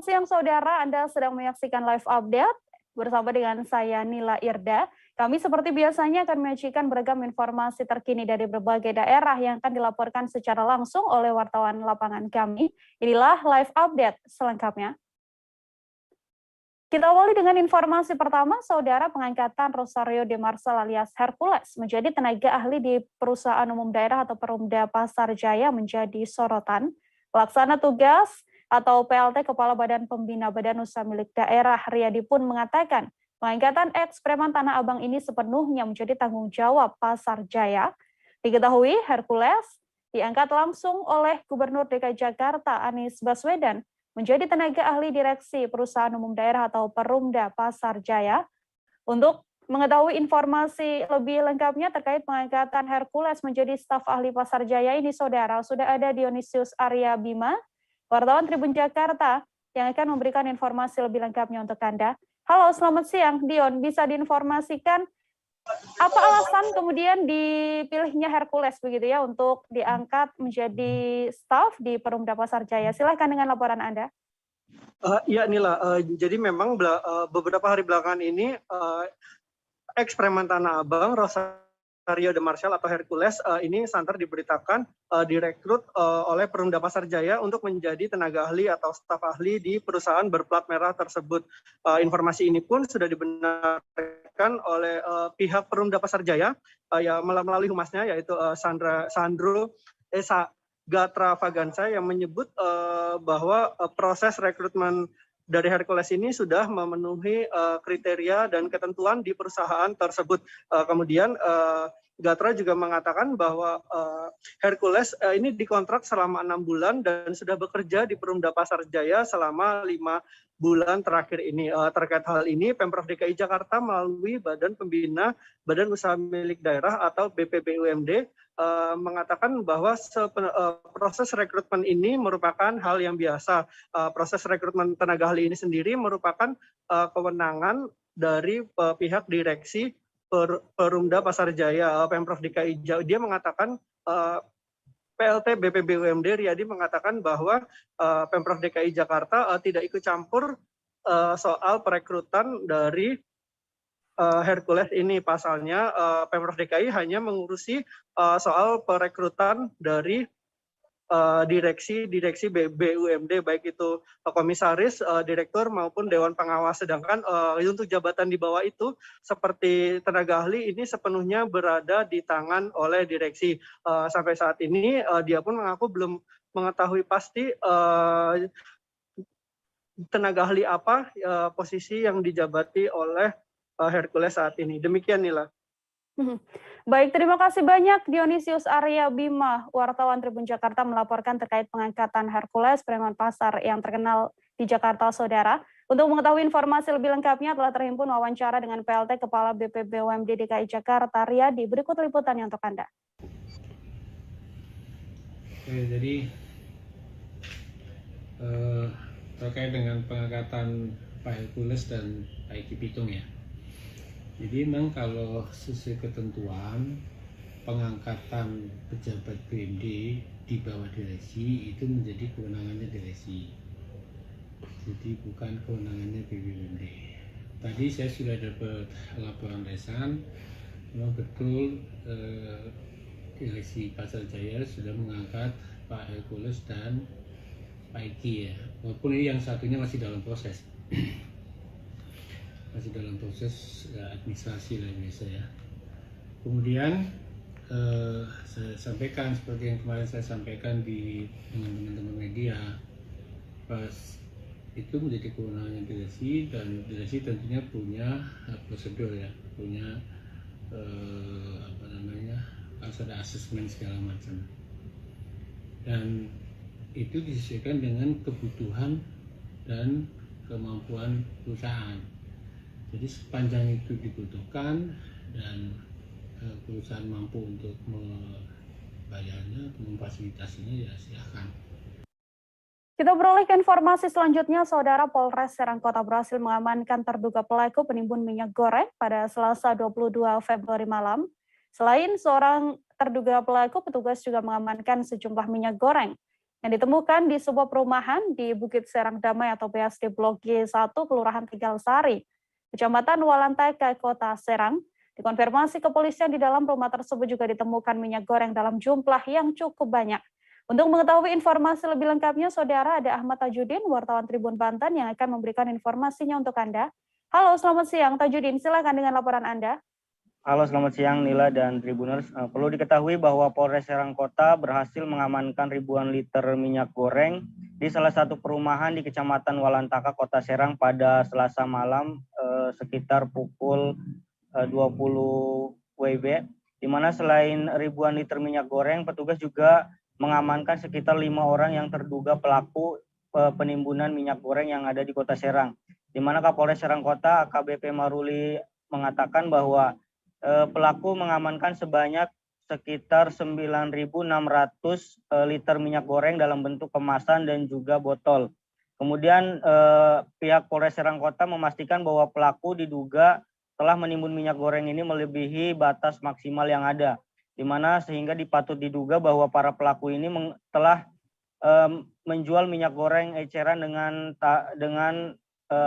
Selamat siang saudara, Anda sedang menyaksikan live update bersama dengan saya Nila Irda. Kami seperti biasanya akan menyajikan beragam informasi terkini dari berbagai daerah yang akan dilaporkan secara langsung oleh wartawan lapangan kami. Inilah live update selengkapnya. Kita awali dengan informasi pertama, saudara. Pengangkatan Rosario de Marsal alias Hercules menjadi tenaga ahli di Perusahaan Umum Daerah atau Perumda Pasar Jaya menjadi sorotan. Pelaksana tugas atau PLT Kepala Badan Pembina Badan Usaha Milik Daerah Riyadi pun mengatakan pengangkatan eks-preman Tanah Abang ini sepenuhnya menjadi tanggung jawab Pasar Jaya. Diketahui Hercules diangkat langsung oleh Gubernur DKI Jakarta Anies Baswedan menjadi tenaga ahli direksi Perusahaan Umum Daerah atau Perumda Pasar Jaya. Untuk mengetahui informasi lebih lengkapnya terkait pengangkatan Hercules menjadi staf ahli Pasar Jaya ini, saudara, sudah ada Dionysius Arya Bima, wartawan Tribun Jakarta, yang akan memberikan informasi lebih lengkapnya untuk Anda. Halo, selamat siang, Dion. Bisa diinformasikan apa alasan kemudian dipilihnya Hercules begitu ya untuk diangkat menjadi staf di Perumda Pasar Jaya? Silahkan dengan laporan Anda. Iya Nila, jadi memang beberapa hari belakangan ini eks-preman Tanah Abang Rosario de Marsal atau Hercules ini santer diberitakan direkrut oleh Perumda Pasar Jaya untuk menjadi tenaga ahli atau staf ahli di perusahaan berplat merah tersebut. Informasi ini pun sudah dibenarkan oleh pihak Perumda Pasar Jaya ya melalui humasnya yaitu Sandro Gatra Fagansa yang menyebut bahwa proses rekrutmen dari Hercules ini sudah memenuhi kriteria dan ketentuan di perusahaan tersebut. Kemudian Gatra juga mengatakan bahwa Hercules ini dikontrak selama 6 bulan dan sudah bekerja di Perumda Pasar Jaya selama 5 bulan terakhir ini. Terkait hal ini, Pemprov DKI Jakarta melalui Badan Pembina Badan Usaha Milik Daerah atau BPBUMD mengatakan bahwa proses rekrutmen ini merupakan hal yang biasa. Proses rekrutmen tenaga ahli ini sendiri merupakan kewenangan dari pihak direksi Perumda Pasar Jaya, Pemprov DKI. Dia mengatakan PLT BPBUMD Riyadi mengatakan bahwa Pemprov DKI Jakarta tidak ikut campur soal perekrutan dari Hercules ini. Pasalnya Pemprov DKI hanya mengurusi soal perekrutan dari direksi BUMD, baik itu komisaris, direktur maupun dewan pengawas. Sedangkan untuk jabatan di bawah itu seperti tenaga ahli ini sepenuhnya berada di tangan oleh direksi. Sampai saat ini dia pun mengaku belum mengetahui pasti tenaga ahli apa posisi yang dijabati oleh Hercules saat ini. Demikian Nila. Baik, terima kasih banyak Dionysius Arya Bima, wartawan Tribun Jakarta melaporkan terkait pengangkatan Hercules, preman pasar yang terkenal di Jakarta, saudara. Untuk mengetahui informasi lebih lengkapnya telah terhimpun wawancara dengan PLT Kepala BPBUMD DKI Jakarta, Riyadi. Berikut liputannya untuk Anda. Oke, jadi terkait dengan pengangkatan Pak Hercules dan Pak Eki Pitung ya. Jadi memang kalau sesuai ketentuan pengangkatan pejabat BUMD di bawah direksi itu menjadi kewenangannya direksi. Jadi bukan kewenangannya BUMD. Tadi saya sudah dapat laporan lesan, memang betul direksi Pasar Jaya sudah mengangkat Pak Hercules dan Pak Eki ya. Walaupun ini yang satunya masih dalam proses. Masih dalam proses administrasi lah biasa ya. Kemudian saya sampaikan seperti yang kemarin saya sampaikan dengan teman-teman media, pas itu menjadi kewenangan direksi dan direksi tentunya punya prosedur ya, punya harus ada asesmen segala macam, dan itu disesuaikan dengan kebutuhan dan kemampuan perusahaan. Jadi sepanjang itu dibutuhkan dan perusahaan mampu untuk membayarnya, memfasilitasinya, ya silahkan. Kita beralih ke informasi selanjutnya, saudara. Polres Serang Kota berhasil mengamankan terduga pelaku penimbun minyak goreng pada Selasa 22 Februari malam. Selain seorang terduga pelaku, petugas juga mengamankan sejumlah minyak goreng yang ditemukan di sebuah perumahan di Bukit Serang Damai atau BSD Blok G1, Kelurahan Tegal Sari, Kecamatan Walantaka, Kota Serang. Dikonfirmasi kepolisian di dalam rumah tersebut juga ditemukan minyak goreng dalam jumlah yang cukup banyak. Untuk mengetahui informasi lebih lengkapnya, Saudara, ada Ahmad Tajudin, wartawan Tribun Banten yang akan memberikan informasinya untuk Anda. Halo, selamat siang Tajudin, silakan dengan laporan Anda. Halo, selamat siang Nila dan Tribuners. Perlu diketahui bahwa Polres Serang Kota berhasil mengamankan ribuan liter minyak goreng di salah satu perumahan di Kecamatan Walantaka, Kota Serang pada Selasa malam sekitar pukul 20 WIB, di mana selain ribuan liter minyak goreng, petugas juga mengamankan sekitar 5 orang yang terduga pelaku penimbunan minyak goreng yang ada di Kota Serang, di mana Kapolres Serang Kota AKBP Maruli mengatakan bahwa pelaku mengamankan sebanyak sekitar 9.600 liter minyak goreng dalam bentuk kemasan dan juga botol. Kemudian pihak Polres Serang Kota memastikan bahwa pelaku diduga telah menimbun minyak goreng ini melebihi batas maksimal yang ada, di mana sehingga dipatut diduga bahwa para pelaku ini telah menjual minyak goreng eceran dengan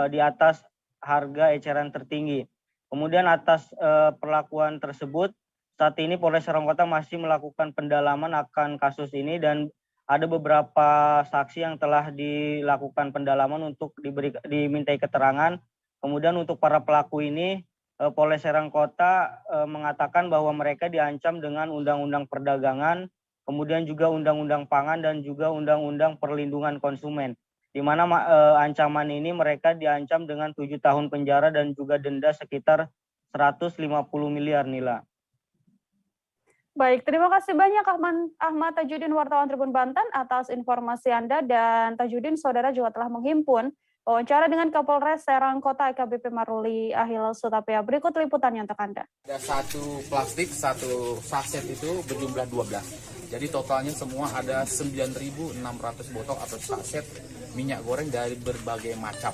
di atas harga eceran tertinggi. Kemudian atas perlakuan tersebut, saat ini Polres Serang Kota masih melakukan pendalaman akan kasus ini dan ada beberapa saksi yang telah dilakukan pendalaman untuk dimintai keterangan. Kemudian untuk para pelaku ini, Polres Serang Kota mengatakan bahwa mereka diancam dengan Undang-Undang Perdagangan, kemudian juga Undang-Undang Pangan dan juga Undang-Undang Perlindungan Konsumen, di mana ancaman ini mereka diancam dengan 7 tahun penjara dan juga denda sekitar 150 miliar, Nila. Baik, terima kasih banyak Ahmad Tajudin, wartawan Tribun Banten, atas informasi Anda. Dan Tajudin, saudara juga telah menghimpun wawancara dengan Kapolres Serang Kota AKBP Maruli Ahil Sutapea. Berikut liputannya untuk Anda. Ada satu plastik, satu saset itu berjumlah 12. Jadi totalnya semua ada 9.600 botol atau saset minyak goreng dari berbagai macam.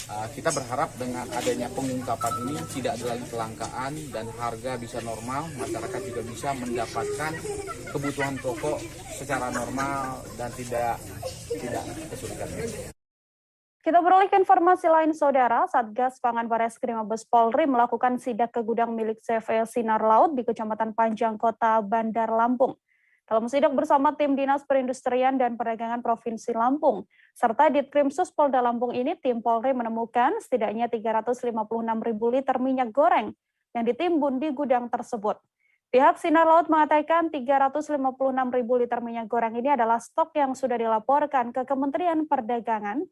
Kita berharap dengan adanya pengungkapan ini tidak ada lagi kelangkaan dan harga bisa normal, masyarakat juga bisa mendapatkan kebutuhan pokok secara normal dan tidak kesulitan. Kita beralih ke informasi lain, saudara. Satgas Pangan Bareskrim Mabes Polri melakukan sidak ke gudang milik CV Sinar Laut di Kecamatan Panjang, Kota Bandar Lampung. Dalam sidak bersama tim Dinas Perindustrian dan Perdagangan Provinsi Lampung, serta Ditkrimsus Polda Lampung ini, tim Polri menemukan setidaknya 356.000 liter minyak goreng yang ditimbun di gudang tersebut. Pihak Sinar Laut mengatakan 356.000 liter minyak goreng ini adalah stok yang sudah dilaporkan ke Kementerian Perdagangan.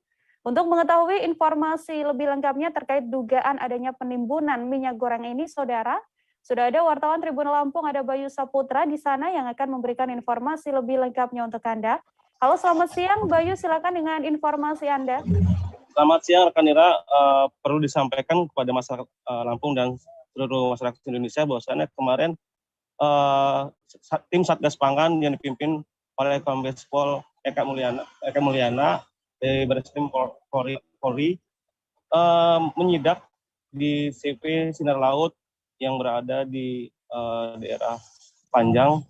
Untuk mengetahui informasi lebih lengkapnya terkait dugaan adanya penimbunan minyak goreng ini, saudara, sudah ada wartawan Tribun Lampung, ada Bayu Saputra di sana yang akan memberikan informasi lebih lengkapnya untuk Anda. Halo, selamat siang Bayu, silakan dengan informasi Anda. Selamat siang rekan Ira, perlu disampaikan kepada masyarakat Lampung dan seluruh masyarakat Indonesia bahwasannya kemarin tim Satgas Pangan yang dipimpin oleh Kombes Pol Eka Mulyana dari Bareskrim Polri menyidak di CV Sinar Laut yang berada di daerah Panjang,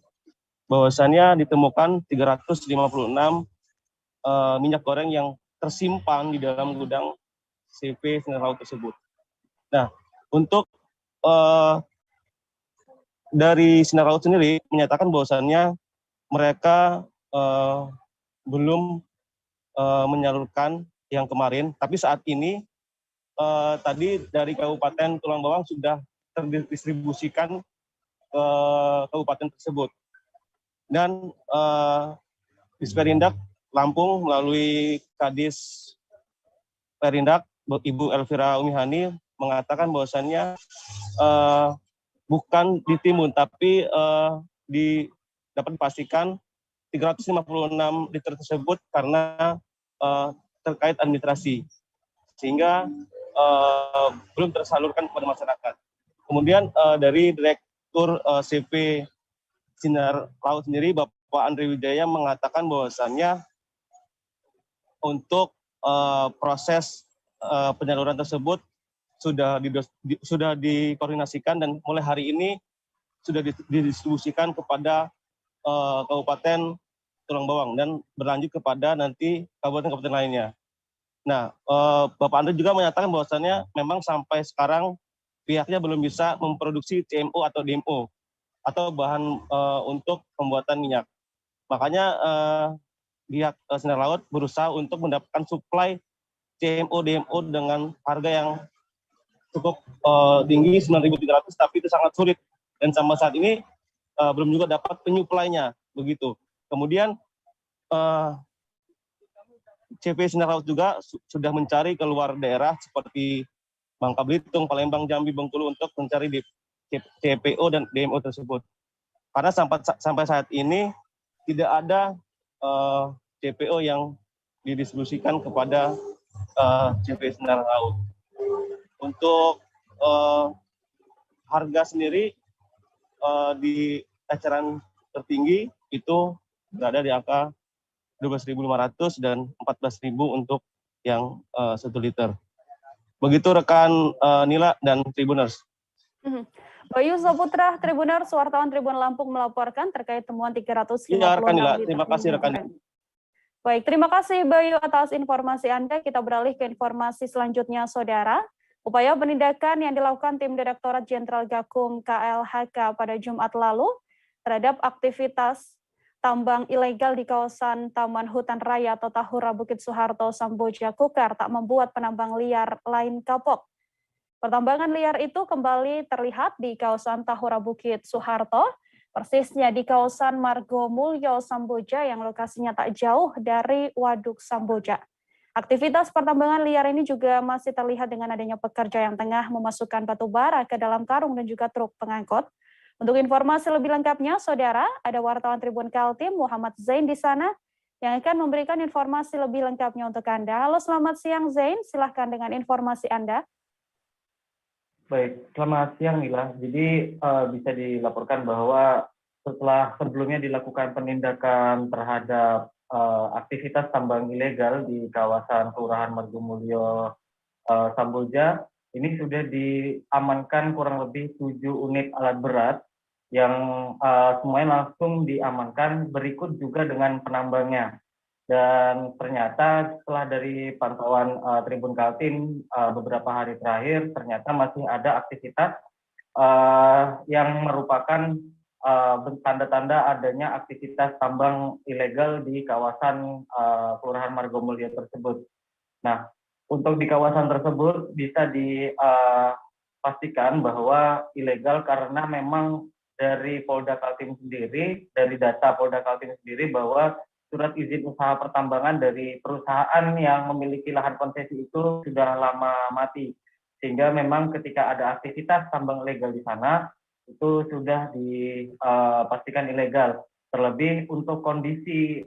bahwasannya ditemukan 356 minyak goreng yang tersimpan di dalam gudang CV Sinar Laut tersebut. Nah, untuk dari Sinar Laut sendiri menyatakan bahwasannya mereka belum menyalurkan yang kemarin, tapi saat ini tadi dari Kabupaten Tulang Bawang sudah terdistribusikan ke kabupaten tersebut. Dan Disperindak Lampung melalui Kadis Perindak Ibu Elvira Umihani mengatakan bahwasannya bukan ditimbun tapi dapat dipastikan 356 liter tersebut karena terkait administrasi sehingga belum tersalurkan kepada masyarakat. Kemudian dari Direktur CV Sinar Laut sendiri, Bapak Andre Wijaya mengatakan bahwasannya untuk proses penyaluran tersebut sudah dikoordinasikan dan mulai hari ini sudah didistribusikan kepada kabupaten Tulang Bawang dan berlanjut kepada nanti kabupaten-kabupaten lainnya. Nah, Bapak Andre juga menyatakan bahwasannya memang sampai sekarang pihaknya belum bisa memproduksi CMO atau DMO atau bahan untuk pembuatan minyak. Makanya pihak Sinar Laut berusaha untuk mendapatkan suplai CMO DMO dengan harga yang cukup tinggi 9.300, tapi itu sangat sulit dan sampai saat ini belum juga dapat penyuplainya begitu. Kemudian CP Sinar Laut juga sudah mencari ke luar daerah seperti Bangka Belitung, Palembang, Jambi, Bengkulu untuk mencari CPO dan DMO tersebut. Karena sampai saat ini tidak ada CPO yang didistribusikan kepada CP Sinar Laut. Untuk harga sendiri di eceran tertinggi itu berada di angka 12.500 dan 14.000 untuk yang 1 liter. Begitu rekan Nila dan Tribuners. Bayu Saputra, Tribuners, wartawan Tribun Lampung melaporkan terkait temuan 356 Iya, rekan Nila. liter Terima kasih rekan. Baik, terima kasih Bayu atas informasi Anda. Kita beralih ke informasi selanjutnya, Saudara. Upaya penindakan yang dilakukan tim Direktorat Jenderal Gakum KLHK pada Jumat lalu terhadap aktivitas tambang ilegal di kawasan Taman Hutan Raya atau Tahura Bukit Soeharto Samboja Kukar tak membuat penambang liar lain kapok. Pertambangan liar itu kembali terlihat di kawasan Tahura Bukit Soeharto, persisnya di kawasan Margo Mulyo Samboja yang lokasinya tak jauh dari Waduk Samboja. Aktivitas pertambangan liar ini juga masih terlihat dengan adanya pekerja yang tengah memasukkan batu bara ke dalam karung dan juga truk pengangkut. Untuk informasi lebih lengkapnya, Saudara, ada wartawan Tribun Kaltim Muhammad Zain di sana yang akan memberikan informasi lebih lengkapnya untuk Anda. Halo, selamat siang Zain, silahkan dengan informasi Anda. Baik, selamat siang Mila. Jadi bisa dilaporkan bahwa setelah sebelumnya dilakukan penindakan terhadap aktivitas tambang ilegal di kawasan Kelurahan Margomulyo Samboja, ini sudah diamankan kurang lebih 7 unit alat berat yang semuanya langsung diamankan, berikut juga dengan penambangnya. Dan ternyata setelah dari pantauan Tribun Kaltim beberapa hari terakhir, ternyata masih ada aktivitas yang merupakan tanda-tanda adanya aktivitas tambang ilegal di kawasan Kelurahan Margomulyo tersebut. Nah, untuk di kawasan tersebut bisa dipastikan bahwa ilegal karena memang dari Polda Kaltim sendiri, dari data Polda Kaltim sendiri bahwa surat izin usaha pertambangan dari perusahaan yang memiliki lahan konsesi itu sudah lama mati. Sehingga memang ketika ada aktivitas tambang ilegal di sana, itu sudah dipastikan ilegal. Terlebih untuk kondisi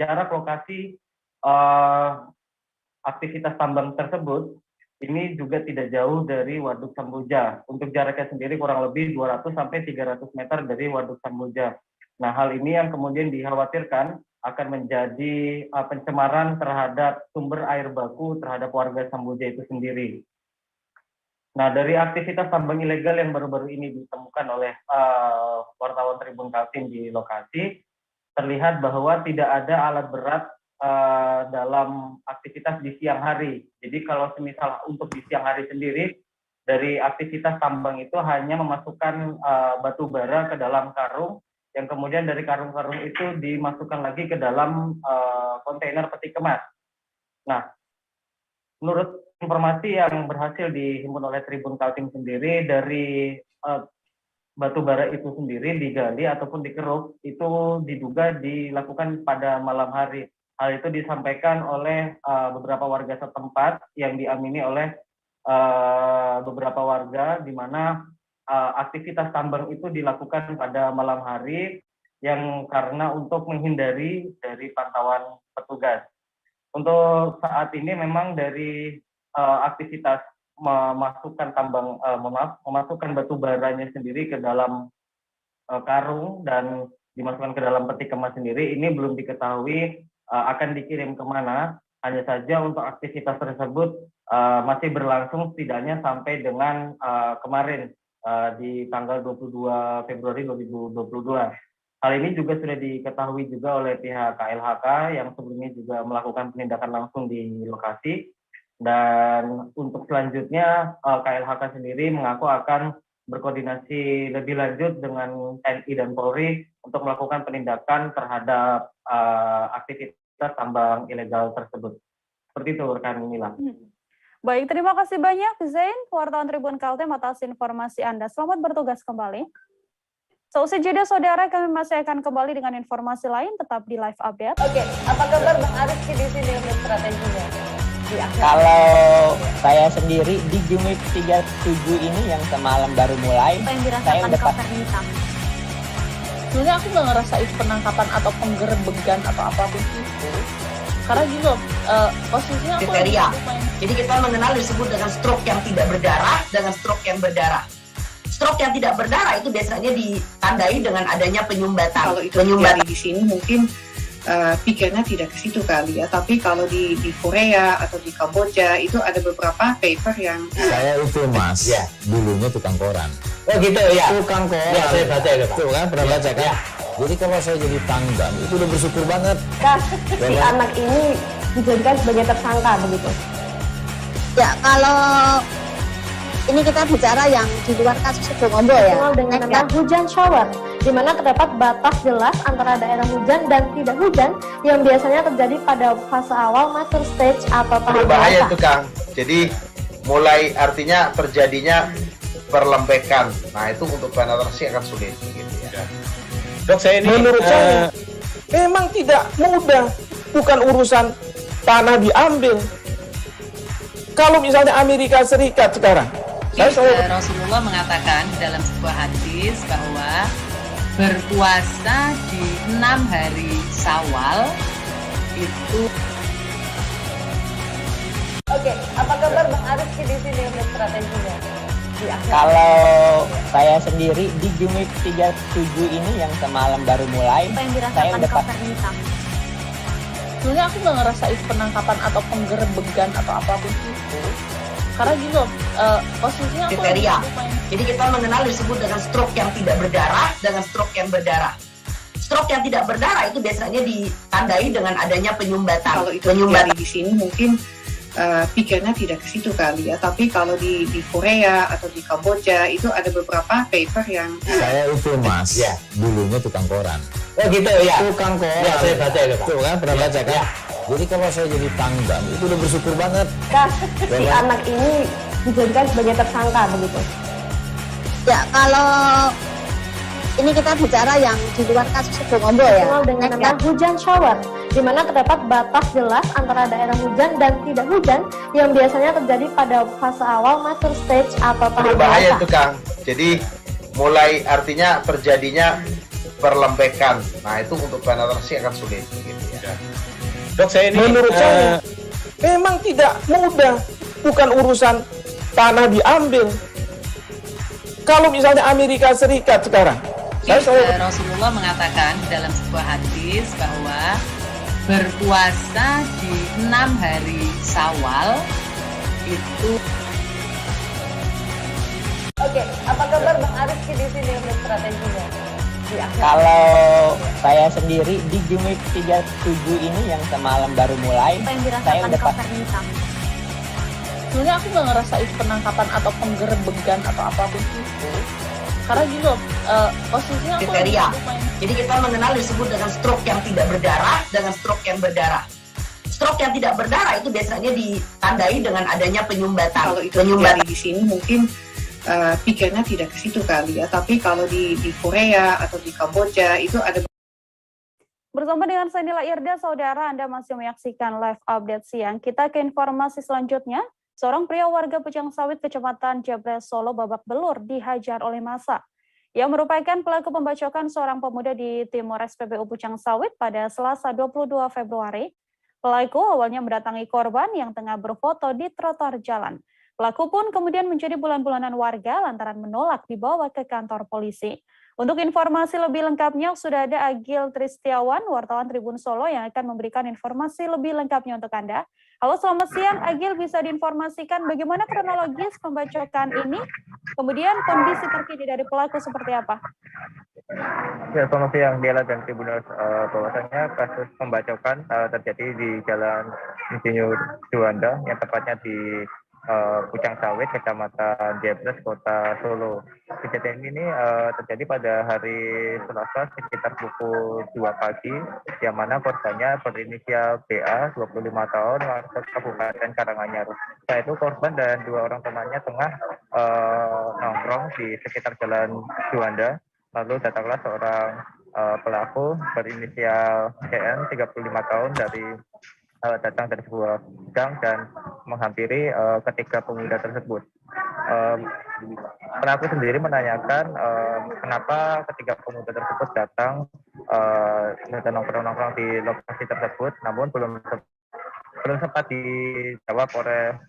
jarak lokasi aktivitas tambang tersebut, ini juga tidak jauh dari Waduk Samboja. Untuk jaraknya sendiri kurang lebih 200-300 meter dari Waduk Samboja. Nah, hal ini yang kemudian dikhawatirkan akan menjadi pencemaran terhadap sumber air baku terhadap warga Samboja itu sendiri. Nah, dari aktivitas tambang ilegal yang baru-baru ini ditemukan oleh wartawan Tribun Kaltim di lokasi, terlihat bahwa tidak ada alat berat dalam aktivitas di siang hari. Jadi kalau semisal untuk di siang hari sendiri, dari aktivitas tambang itu hanya memasukkan batu bara ke dalam karung, yang kemudian dari karung-karung itu dimasukkan lagi ke dalam kontainer peti kemas. Nah, menurut informasi yang berhasil dihimpun oleh Tribun Kaltim sendiri, dari batu bara itu sendiri digali ataupun dikeruk, itu diduga dilakukan pada malam hari. Hal itu disampaikan oleh beberapa warga setempat yang diamini oleh beberapa warga, di mana aktivitas tambang itu dilakukan pada malam hari yang karena untuk menghindari dari pantauan petugas. Untuk saat ini memang dari aktivitas memasukkan memasukkan batu baranya sendiri ke dalam karung dan dimasukkan ke dalam peti kemas sendiri, ini belum diketahui akan dikirim kemana. Hanya saja untuk aktivitas tersebut masih berlangsung setidaknya sampai dengan kemarin di tanggal 22 Februari 2022. Hal ini juga sudah diketahui juga oleh pihak KLHK yang sebelumnya juga melakukan penindakan langsung di lokasi. Dan untuk selanjutnya KLHK sendiri mengaku akan berkoordinasi lebih lanjut dengan TNI dan Polri untuk melakukan penindakan terhadap aktivitas tambang ilegal tersebut. Seperti itu rekan Mila. Baik, terima kasih banyak Zain, wartawan Tribun Kaltim atas informasi Anda. Selamat bertugas kembali. Seusai jeda saudara, kami masih akan kembali dengan informasi lain, tetap di live update. Oke, apa kabar Bang Ariski di sini untuk strateginya? Kalau saya sendiri di Jumit 37 ini yang semalam baru mulai, Apa yang saya dirasakan udah Kak Fernita? Sebenarnya aku nggak ngerasain penangkapan atau penggerebegan atau apapun itu. Karena gitu, posisinya aku kriteria. Jadi kita mengenal disebut dengan stroke yang tidak berdarah dengan stroke yang berdarah. Stroke yang tidak berdarah itu biasanya ditandai dengan adanya penyumbatan. Kalau itu terjadi di sini mungkin pikirnya tidak ke situ kali ya. Tapi kalau di Korea atau di Kamboja itu ada beberapa paper yang saya itu Mas, ya, dulunya tukang koran. Oh gitu ya. Tukang koran. Ya, saya baca ya, Pak. Tuh kan pernah baca kan? Ya. Jadi kalau saya jadi tanggang itu udah bersyukur banget. Kak, si anak ini dijadikan sebagai tersangka begitu. Ya, kalau ini kita bicara yang di luar kasus Sibolga ya. Dengan nama hujan shower, di mana terdapat batas jelas antara daerah hujan dan tidak hujan yang biasanya terjadi pada fase awal mature stage atau tahap berbahaya itu Kang. Jadi mulai artinya terjadinya perlembekan. Nah itu untuk penetrasi akan sulit gitu ya. Dok, saya ini menurut saya memang tidak mudah, bukan urusan tanah diambil. Kalau misalnya Amerika Serikat sekarang, Rasulullah mengatakan dalam sebuah hadis bahwa berpuasa di 6 hari Syawal itu. Oke, apa kabar Bang Ariski di sini untuk strateginya? Kalau saya sendiri di Jumit 37 ini yang semalam baru mulai, Apa yang saya dirasakan udah Kak Fernita? Sebenarnya aku nggak ngerasain penangkapan atau penggerebegan atau apapun itu. Karena gitu, posisinya aku kriteria. Jadi kita mengenal disebut dengan stroke yang tidak berdarah dengan stroke yang berdarah. Stroke yang tidak berdarah itu biasanya ditandai dengan adanya penyumbatan. Kalau itu terjadi di sini mungkin pikirnya tidak ke situ kali ya. Tapi kalau di Korea atau di Kamboja itu ada beberapa paper yang saya itu Mas, ya, dulunya tukang koran. Oh gitu ya. Tukang koran. Ya, saya baca ya, Pak. Tuh kan pernah baca kan? Ya. Jadi kalau saya jadi tanggang itu udah bersyukur banget. Kak, si anak ini dijadikan sebagai tersangka begitu. Ya, kalau ini kita bicara yang di luar kasus Sibolga ya. Dengan nama hujan shower, di mana terdapat batas jelas antara daerah hujan dan tidak hujan yang biasanya terjadi pada fase awal mature stage atau tahap berbahaya itu Kang. Jadi mulai artinya terjadinya perlembekan. Nah itu untuk penetrasi akan sulit gitu ya. Dok, saya ini menurut saya memang tidak mudah, bukan urusan tanah diambil. Kalau misalnya Amerika Serikat sekarang, Rasulullah mengatakan dalam sebuah hadis bahwa berpuasa di 6 hari Syawal itu. Oke, apa kabar Bang Ariski di sini untuk strateginya? Kalau saya sendiri di Jumit 37 ini yang semalam baru mulai, Apa yang saya dirasakan udah Kak Fernita? Sebenarnya aku nggak ngerasain penangkapan atau penggerebegan atau apapun itu. Karena gitu, posisinya aku kriteria. Jadi kita mengenal disebut dengan stroke yang tidak berdarah dengan stroke yang berdarah. Stroke yang tidak berdarah itu biasanya ditandai dengan adanya penyumbatan. Kalau itu terjadi di sini mungkin pikirnya tidak ke situ kali ya. Tapi kalau di Korea atau di Kamboja itu ada. Bersama dengan saya Nila Irda, saudara Anda masih menyaksikan live update siang. Kita ke informasi selanjutnya. Seorang pria warga Pucang Sawit, Kecamatan Jabres, Solo, babak belur dihajar oleh massa. Yang merupakan pelaku pembacokan seorang pemuda di Timur SPBU Pucang Sawit pada Selasa 22 Februari. Pelaku awalnya mendatangi korban yang tengah berfoto di trotoar jalan. Pelaku pun kemudian menjadi bulan-bulanan warga lantaran menolak dibawa ke kantor polisi. Untuk informasi lebih lengkapnya, sudah ada Agil Tristiawan, wartawan Tribun Solo yang akan memberikan informasi lebih lengkapnya untuk Anda. Halo, selamat siang. Agil, bisa diinformasikan bagaimana kronologis pembacokan ini? Kemudian kondisi terkini dari pelaku seperti apa? Ya, selamat siang Dela dan Tribuners. Bahwasanya kasus pembacokan terjadi di Jalan Insinyur Juanda yang tepatnya di Pucang Sawit, Kecamatan Jebres, Kota Solo. Kejadian ini terjadi pada hari Selasa sekitar pukul 2 pagi, yang mana korbannya berinisial BA, 25 tahun, warga Kabupaten Karanganyar. Setelah itu korban dan 2 orang temannya tengah nongkrong di sekitar Jalan Juanda. Lalu datanglah seorang pelaku berinisial CN, 35 tahun, datang dari sebuah gang dan menghampiri ketiga pemuda tersebut. Pelaku sendiri menanyakan kenapa ketiga pemuda tersebut datang nongkrong-nongkrong di lokasi tersebut, namun belum sempat dijawab oleh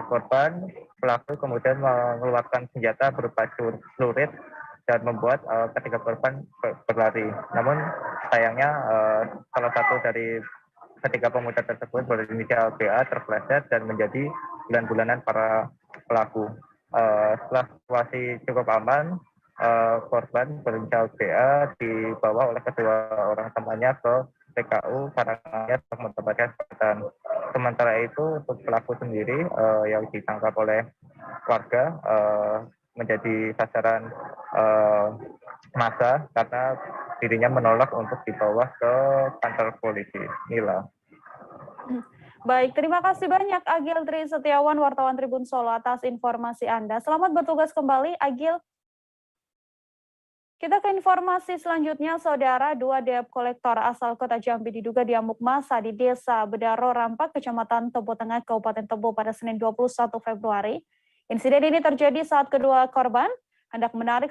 korban. Pelaku kemudian mengeluarkan senjata berupa celurit dan membuat ketiga korban berlari. Namun sayangnya salah satu dari ketiga pemuda tersebut berinisial BA terpleset dan menjadi bulan-bulanan para pelaku. Setelah situasi cukup aman, korban berinisial BA dibawa oleh kedua orang temannya ke PKU Karanganyar untuk mendapatkan perawatan. Sementara itu untuk pelaku sendiri yang ditangkap oleh warga menjadi sasaran massa karena dirinya menolak untuk dibawa ke kantor polisi. Nila. Baik, terima kasih banyak Agil Tri Setiawan, wartawan Tribun Solo atas informasi Anda. Selamat bertugas kembali, Agil. Kita ke informasi selanjutnya, Saudara. 2 debt kolektor asal Kota Jambi diduga diamuk massa di Desa Bedaro Rampak, Kecamatan Tebo Tengah, Kabupaten Tebo pada Senin 21 Februari. Insiden ini terjadi saat kedua korban hendak menarik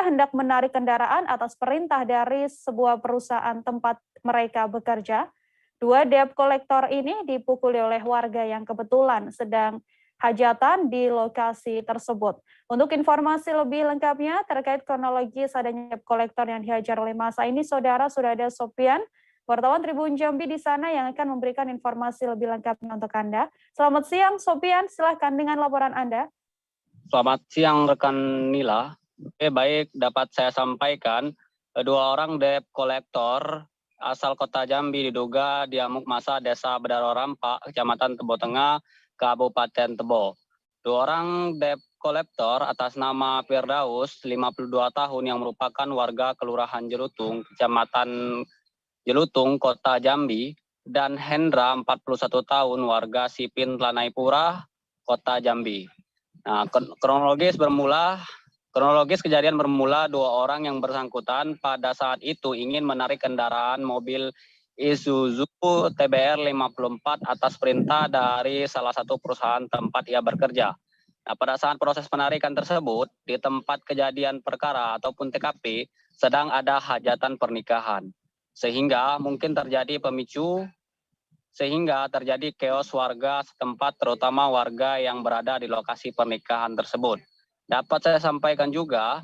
hendak menarik kendaraan atas perintah dari sebuah perusahaan tempat mereka bekerja. 2 debt kolektor ini dipukuli oleh warga yang kebetulan sedang hajatan di lokasi tersebut. Untuk informasi lebih lengkapnya terkait kronologis adanya debt kolektor yang dihajar oleh massa ini, Saudara, sudah ada Sopian, wartawan Tribun Jambi di sana yang akan memberikan informasi lebih lengkapnya untuk Anda. Selamat siang, Sopian. Silahkan dengan laporan Anda. Selamat siang, rekan Nila. Oke, baik, dapat saya sampaikan 2 orang debt kolektor asal Kota Jambi diduga diamuk massa Desa Bedaro Rampak, Kecamatan Tebo Tengah, Kabupaten Tebo. 2 orang debt kolektor atas nama Firdaus, 52 tahun, yang merupakan warga Kelurahan Jelutung, Kecamatan Jelutung, Kota Jambi, dan Hendra, 41 tahun, warga Sipin Lanaipura, Kota Jambi. Nah, kronologis kejadian bermula 2 orang yang bersangkutan pada saat itu ingin menarik kendaraan mobil Isuzu TBR 54 atas perintah dari salah satu perusahaan tempat ia bekerja. Nah, pada saat proses penarikan tersebut, di tempat kejadian perkara ataupun TKP sedang ada hajatan pernikahan. Sehingga mungkin terjadi terjadi chaos warga setempat, terutama warga yang berada di lokasi pernikahan tersebut. Dapat saya sampaikan juga,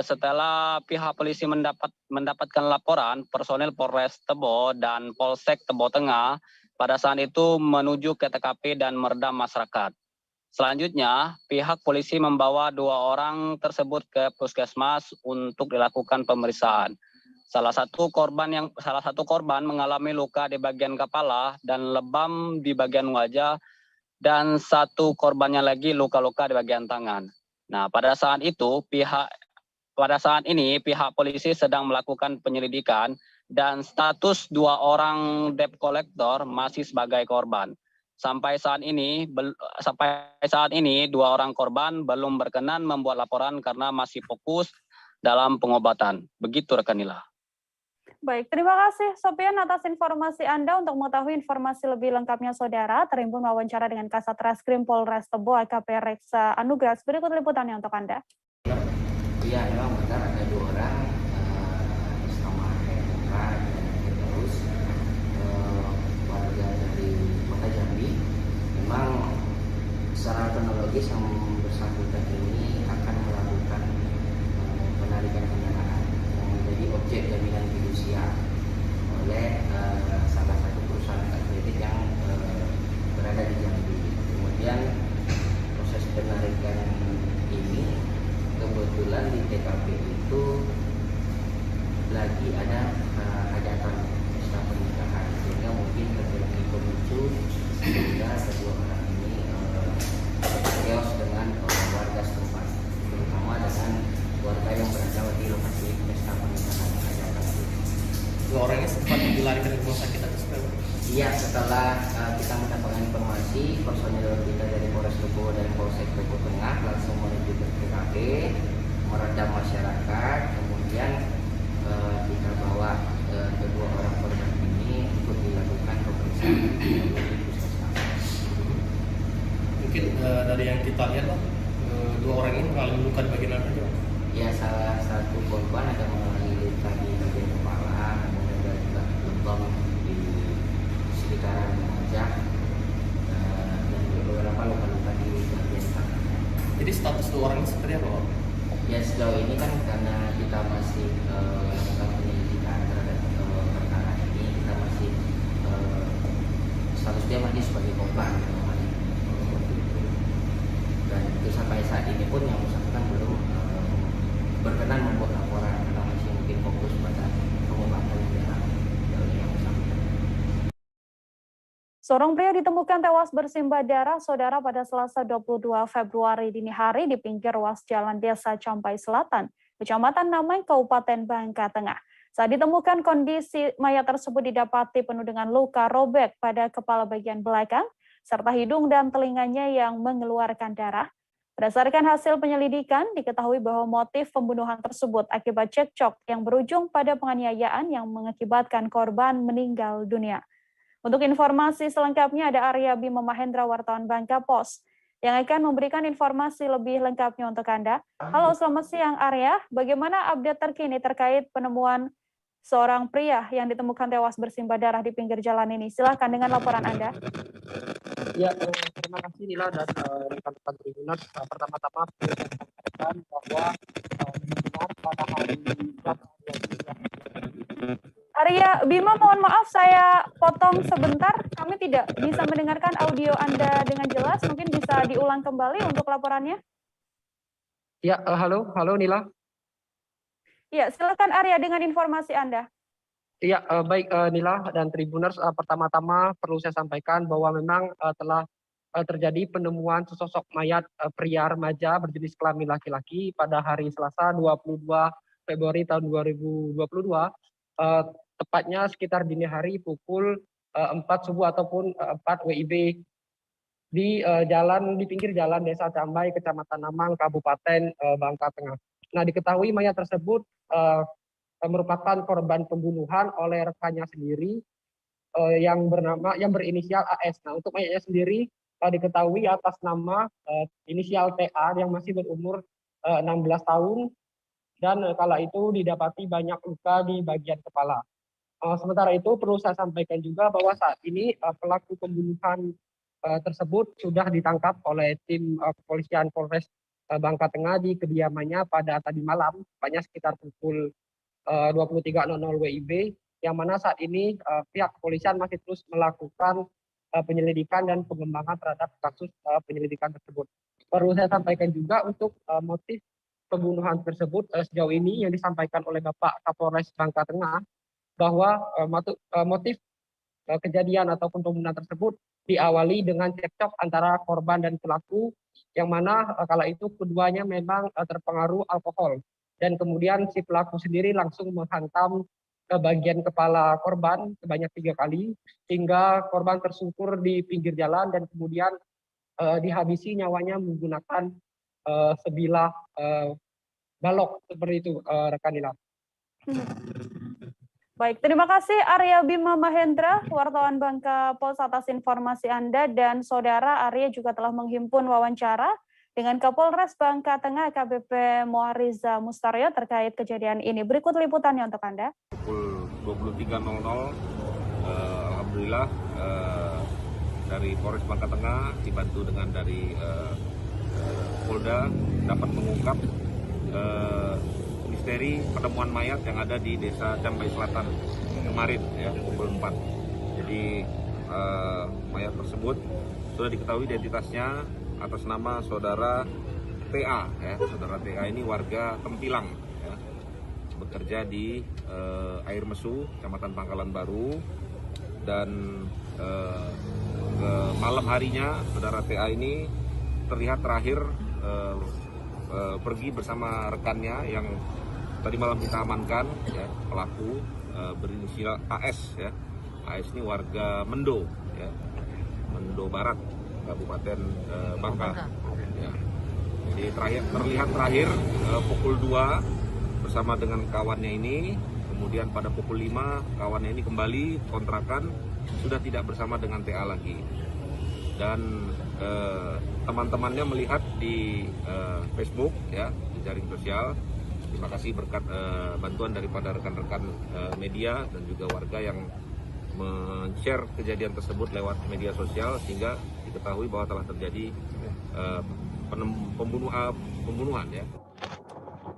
setelah pihak polisi mendapatkan laporan, personil Polres Tebo dan Polsek Tebo Tengah pada saat itu menuju ke TKP dan meredam masyarakat. Selanjutnya, pihak polisi membawa 2 orang tersebut ke puskesmas untuk dilakukan pemeriksaan. Salah satu korban mengalami luka di bagian kepala dan lebam di bagian wajah, dan 1 korbannya lagi luka-luka di bagian tangan. Nah, pada saat ini pihak polisi sedang melakukan penyelidikan dan status 2 orang debt kolektor masih sebagai korban. Sampai saat ini 2 orang korban belum berkenan membuat laporan karena masih fokus dalam pengobatan. Begitu, rekan Nila. Baik, terima kasih Sopian atas informasi Anda. Untuk mengetahui informasi lebih lengkapnya, Saudara, Terimbun wawancara dengan Kasat Reskrim Polres Tebo AKP Reksa Anugrah. Berikut liputannya untuk Anda. Iya, memang benar ada 2 orang sama Hendra dan Firdaus, warga dari Kota Jambi. Memang secara kronologis yang bersangkutan ini akan melakukan penarikan kendaraan yang menjadi objek jaminan fidusia oleh salah satu perusahaan kredit yang berada di Jambi. Kemudian proses penarikan ini kebetulan TKP itu lagi ada hajatan pesta pernikahan, sehingga mungkin terjadi pemicu sehingga kedua orang ini chaos dengan warga setempat, terutama dengan warga yang berada di lokasi pesta pernikahan hajatan. Dua orangnya sempat dilarikan ke rumah sakit atau seperti? Iya, setelah kita mendapatkan informasi, personil kita dari Polres Lubo dan Polsek Lubo Tengah langsung menuju ke TKP, meredam masyarakat, kemudian kita bawa kedua orang korban ini untuk dilakukan pemeriksaan di puskesmas. Mungkin dari yang kita lihat, dua orang ini mengalami luka di bagian mana saja? Ya, salah satu korban ada mengalami luka di bagian kepala, kemudian ada juga lebam di sekitaran wajah, dan beberapa luka-luka di bagian tangan. Jadi status dua orang ini seperti apa? Ya, sejauh ini kan karena kita masih melakukan penyelidikan terhadap perkara ini, kita masih status dia masih sebagai korban, dan itu sampai saat ini pun yang bersangkutan belum berkenan membuat laporan karena masih mungkin fokus pada pengobatan yang bersangkutan. Seorang pria ditemukan tewas bersimbah darah, saudara, pada Selasa 22 Februari dini hari di pinggir ruas jalan Desa Campai Selatan, Kecamatan Namai, Kabupaten Bangka Tengah. Saat ditemukan, kondisi mayat tersebut didapati penuh dengan luka robek pada kepala bagian belakang, serta hidung dan telinganya yang mengeluarkan darah. Berdasarkan hasil penyelidikan, diketahui bahwa motif pembunuhan tersebut akibat cekcok yang berujung pada penganiayaan yang mengakibatkan korban meninggal dunia. Untuk informasi selengkapnya ada Arya Bima Mahendra, wartawan Bangka Pos, yang akan memberikan informasi lebih lengkapnya untuk Anda. Halo, selamat siang Arya. Bagaimana update terkini terkait penemuan seorang pria yang ditemukan tewas bersimbah darah di pinggir jalan ini? Silakan dengan laporan Anda. Ya, terima kasih Nila dan rekan-rekan Tribuners. Pertama-tama saya sampaikan bahwa benar pada hari Arya Bima, mohon maaf saya potong sebentar. Kami tidak bisa mendengarkan audio Anda dengan jelas. Mungkin bisa diulang kembali untuk laporannya. Ya, halo Nila. Ya, silakan Arya dengan informasi Anda. Ya, baik Nila dan Tribuners. Pertama-tama perlu saya sampaikan bahwa memang telah terjadi penemuan sesosok mayat pria remaja berjenis kelamin laki-laki pada hari Selasa 22 Februari tahun 2022. Tepatnya sekitar dini hari pukul 4 subuh ataupun 4 WIB di pinggir jalan Desa Cambai, Kecamatan Namang, Kabupaten Bangka Tengah. Nah, diketahui mayat tersebut merupakan korban pembunuhan oleh rekannya sendiri yang berinisial AS. Nah, untuk mayatnya sendiri diketahui atas nama inisial TA yang masih berumur 16 tahun dan kala itu didapati banyak luka di bagian kepala. Sementara itu perlu saya sampaikan juga bahwa saat ini pelaku pembunuhan tersebut sudah ditangkap oleh tim kepolisian Polres Bangka Tengah di kediamannya pada tadi malam, tepatnya sekitar pukul 23.00 WIB, yang mana saat ini pihak kepolisian masih terus melakukan penyelidikan dan pengembangan terhadap kasus penyelidikan tersebut. Perlu saya sampaikan juga untuk motif pembunuhan tersebut sejauh ini yang disampaikan oleh Bapak Kapolres Bangka Tengah, bahwa motif kejadian ataupun pembunuhan tersebut diawali dengan cekcok antara korban dan pelaku, yang mana kala itu keduanya memang terpengaruh alkohol, dan kemudian si pelaku sendiri langsung menghantam ke bagian kepala korban sebanyak 3 kali hingga korban tersungkur di pinggir jalan dan kemudian dihabisi nyawanya menggunakan sebilah balok seperti itu, rekan Nila. Baik, terima kasih Arya Bima Mahendra, wartawan Bangka Pos, atas informasi Anda, dan saudara Arya juga telah menghimpun wawancara dengan Kapolres Bangka Tengah AKBP Moariza Mustaryo terkait kejadian ini. Berikut liputannya untuk Anda. Pukul 23.00, alhamdulillah dari Polres Bangka Tengah dibantu dengan dari Polda dapat mengungkap misteri penemuan mayat yang ada di Desa Campai Selatan kemarin ya pukul 4. Jadi mayat tersebut sudah diketahui identitasnya atas nama saudara TA, ya. Saudara TA ini warga Tempilang, ya, bekerja di Air Mesu, Kecamatan Pangkalan Baru, dan malam harinya saudara TA ini terlihat terakhir pergi bersama rekannya yang tadi malam kita amankan, ya, pelaku berinisial AS, ya. AS ini warga Mendo, ya, Mendo Barat, Kabupaten Bangka. Ya. Jadi terlihat terakhir pukul 2 bersama dengan kawannya ini, kemudian pada pukul 5 kawannya ini kembali kontrakan, sudah tidak bersama dengan TA lagi. Dan teman-temannya melihat di Facebook, ya, di jaring sosial. Terima kasih berkat bantuan daripada rekan-rekan media dan juga warga yang men-share kejadian tersebut lewat media sosial, sehingga diketahui bahwa telah terjadi pembunuhan, ya.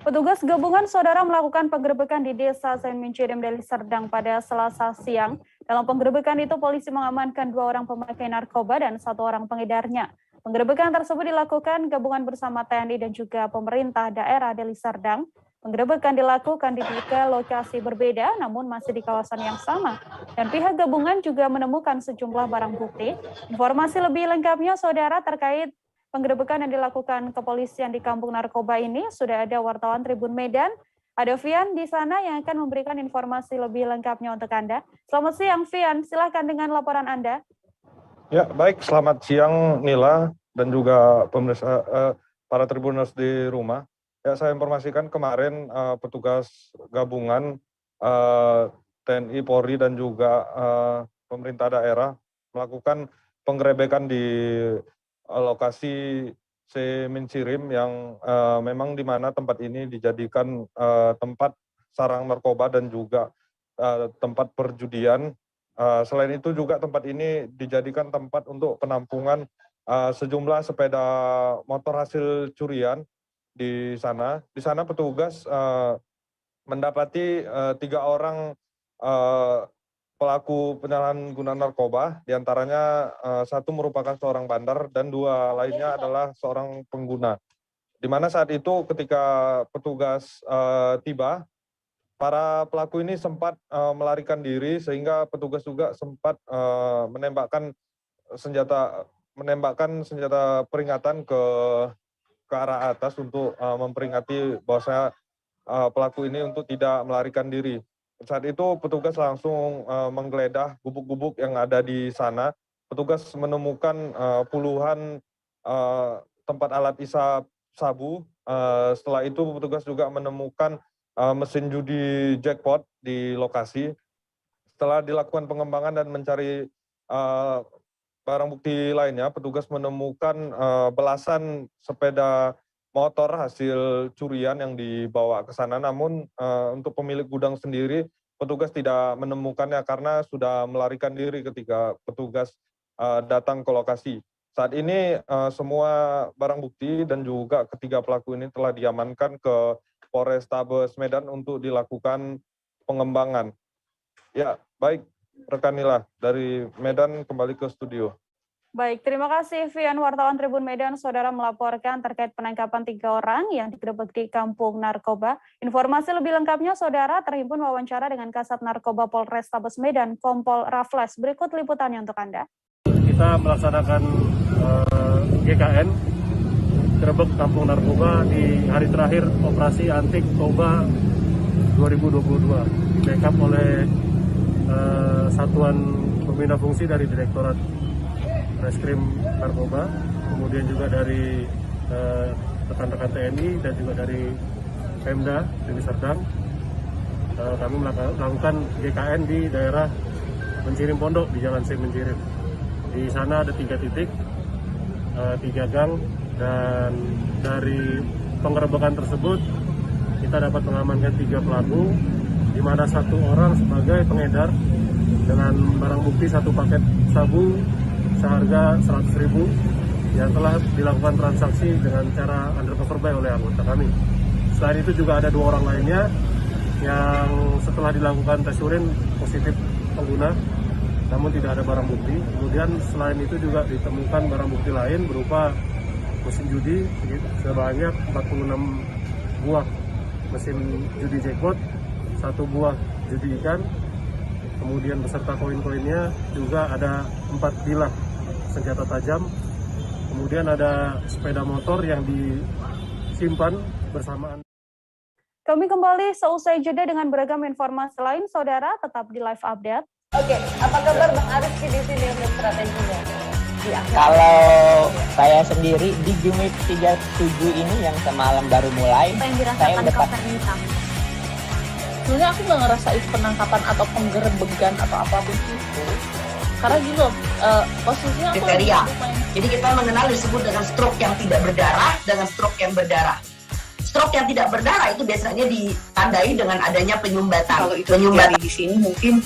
Petugas gabungan saudara melakukan penggerebekan di Desa Sain Mencirim, Deli Serdang pada Selasa siang. Dalam penggerebekan itu polisi mengamankan 2 orang pemakai narkoba dan 1 orang pengedarnya. Penggerebekan tersebut dilakukan gabungan bersama TNI dan juga pemerintah daerah Deli Serdang. Penggerebekan dilakukan di 3 lokasi berbeda, namun masih di kawasan yang sama. Dan pihak gabungan juga menemukan sejumlah barang bukti. Informasi lebih lengkapnya, saudara, terkait penggerebekan yang dilakukan kepolisian di Kampung Narkoba ini, sudah ada wartawan Tribun Medan. Ada Vian di sana yang akan memberikan informasi lebih lengkapnya untuk Anda. Selamat siang, Vian. Silahkan dengan laporan Anda. Ya, baik. Selamat siang, Nila, dan juga pemirsa para Tribuners di rumah. Ya, saya informasikan kemarin petugas gabungan TNI, Polri, dan juga pemerintah daerah melakukan penggerebekan di lokasi Mencirim yang memang di mana tempat ini dijadikan tempat sarang narkoba dan juga tempat perjudian. Selain itu juga tempat ini dijadikan tempat untuk penampungan sejumlah sepeda motor hasil curian. Di sana petugas mendapati 3 orang pelaku penyalahgunaan narkoba, diantaranya 1 merupakan seorang bandar dan 2 lainnya adalah seorang pengguna. Di mana saat itu ketika petugas tiba, para pelaku ini sempat melarikan diri sehingga petugas juga sempat menembakkan senjata peringatan ke arah atas untuk memperingati bahwasanya pelaku ini untuk tidak melarikan diri. Saat itu petugas langsung menggeledah gubuk-gubuk yang ada di sana. Petugas menemukan puluhan tempat alat isap sabu. Setelah itu petugas juga menemukan mesin judi jackpot di lokasi. Setelah dilakukan pengembangan dan mencari barang bukti lainnya, petugas menemukan belasan sepeda motor hasil curian yang dibawa ke sana. Namun untuk pemilik gudang sendiri, petugas tidak menemukannya karena sudah melarikan diri ketika petugas datang ke lokasi. Saat ini semua barang bukti dan juga ketiga pelaku ini telah diamankan ke Polrestabes Medan untuk dilakukan pengembangan. Ya, baik. Rekan Nila dari Medan kembali ke studio. Baik, terima kasih Vian, wartawan Tribun Medan. Saudara melaporkan terkait penangkapan 3 orang yang digerebek di Kampung Narkoba. Informasi lebih lengkapnya, saudara, terhimpun wawancara dengan Kasat Narkoba Polrestabes Medan, Kompol Raffles. Berikut liputannya untuk Anda. Kita melaksanakan GKN, gerebek Kampung Narkoba di hari terakhir operasi Antik Toba 2022. Backup oleh Satuan Pembina Fungsi dari Direktorat Reskrim Narkoba, kemudian juga dari rekan-rekan TNI dan juga dari Pemda Deli Serdang. Kami melakukan GKN di daerah Mencirim Pondok di Jalan Sain Mencirim. Di sana ada 3 titik, 3 gang, dan dari penggerebekan tersebut kita dapat mengamankan 3 pelaku, di mana 1 orang sebagai pengedar dengan barang bukti 1 paket sabu seharga 100.000 yang telah dilakukan transaksi dengan cara undercover buy oleh anggota kami. Selain itu juga ada 2 orang lainnya yang setelah dilakukan tes urin positif pengguna, namun tidak ada barang bukti. Kemudian selain itu juga ditemukan barang bukti lain berupa mesin judi sebanyak 46 buah mesin judi jackpot, 1 buah judi ikan, kemudian beserta koin-koinnya juga ada 4 bilah senjata tajam, kemudian ada sepeda motor yang disimpan bersamaan. Kami kembali seusai jeda dengan beragam informasi lain, saudara tetap di live update. Oke, apa kabar Bang Arifki di sini untuk strateginya? Kalau saya sendiri di Game Week 37 ini yang semalam baru mulai, Apa yang saya dirasakan udah Kapten Hitam? Sebenarnya aku nggak ngerasain penangkapan atau penggerebegan atau apapun itu. Karena gini loh, posisinya aku Kriteria. Jadi kita mengenal disebut dengan stroke yang tidak berdarah dengan stroke yang berdarah. Stroke yang tidak berdarah itu biasanya ditandai dengan adanya penyumbatan. Kalau itu terjadi di sini mungkin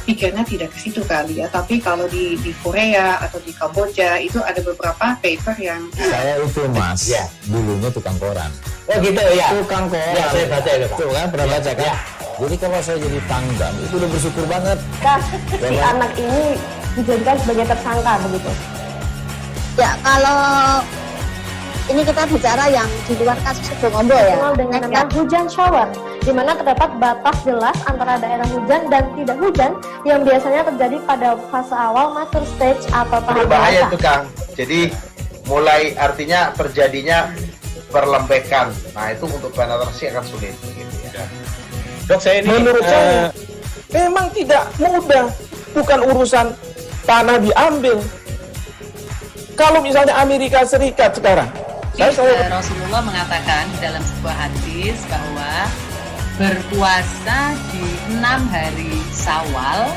pikirnya tidak ke situ kali ya, tapi kalau di Korea atau di Kamboja itu ada beberapa paper yang Saya itu mas, dulunya tukang koran. Oh gitu ya. Tukang koran. Ya, saya baca itu, Pak. Tuh kan, pernah baca kan? Jadi kalau saya jadi tanggam, itu udah bersyukur banget. Si anak ini dijadikan sebagai tersangka begitu. Ya, kalau ini kita bicara yang di luar kasus Subombo ya, dengan nama hujan shower, di mana terdapat batas jelas antara daerah hujan dan tidak hujan yang biasanya terjadi pada fase awal mature stage atau tahap Berbahaya dewasa. itu Kang. Jadi mulai artinya terjadinya perlembekan. Nah itu untuk penetrasi akan sulit. Gitu ya. Dok, saya ini menurut saya memang tidak mudah, bukan urusan tanah diambil. Kalau misalnya Amerika Serikat sekarang, Rasulullah mengatakan dalam sebuah hadis bahwa berpuasa di 6 hari Syawal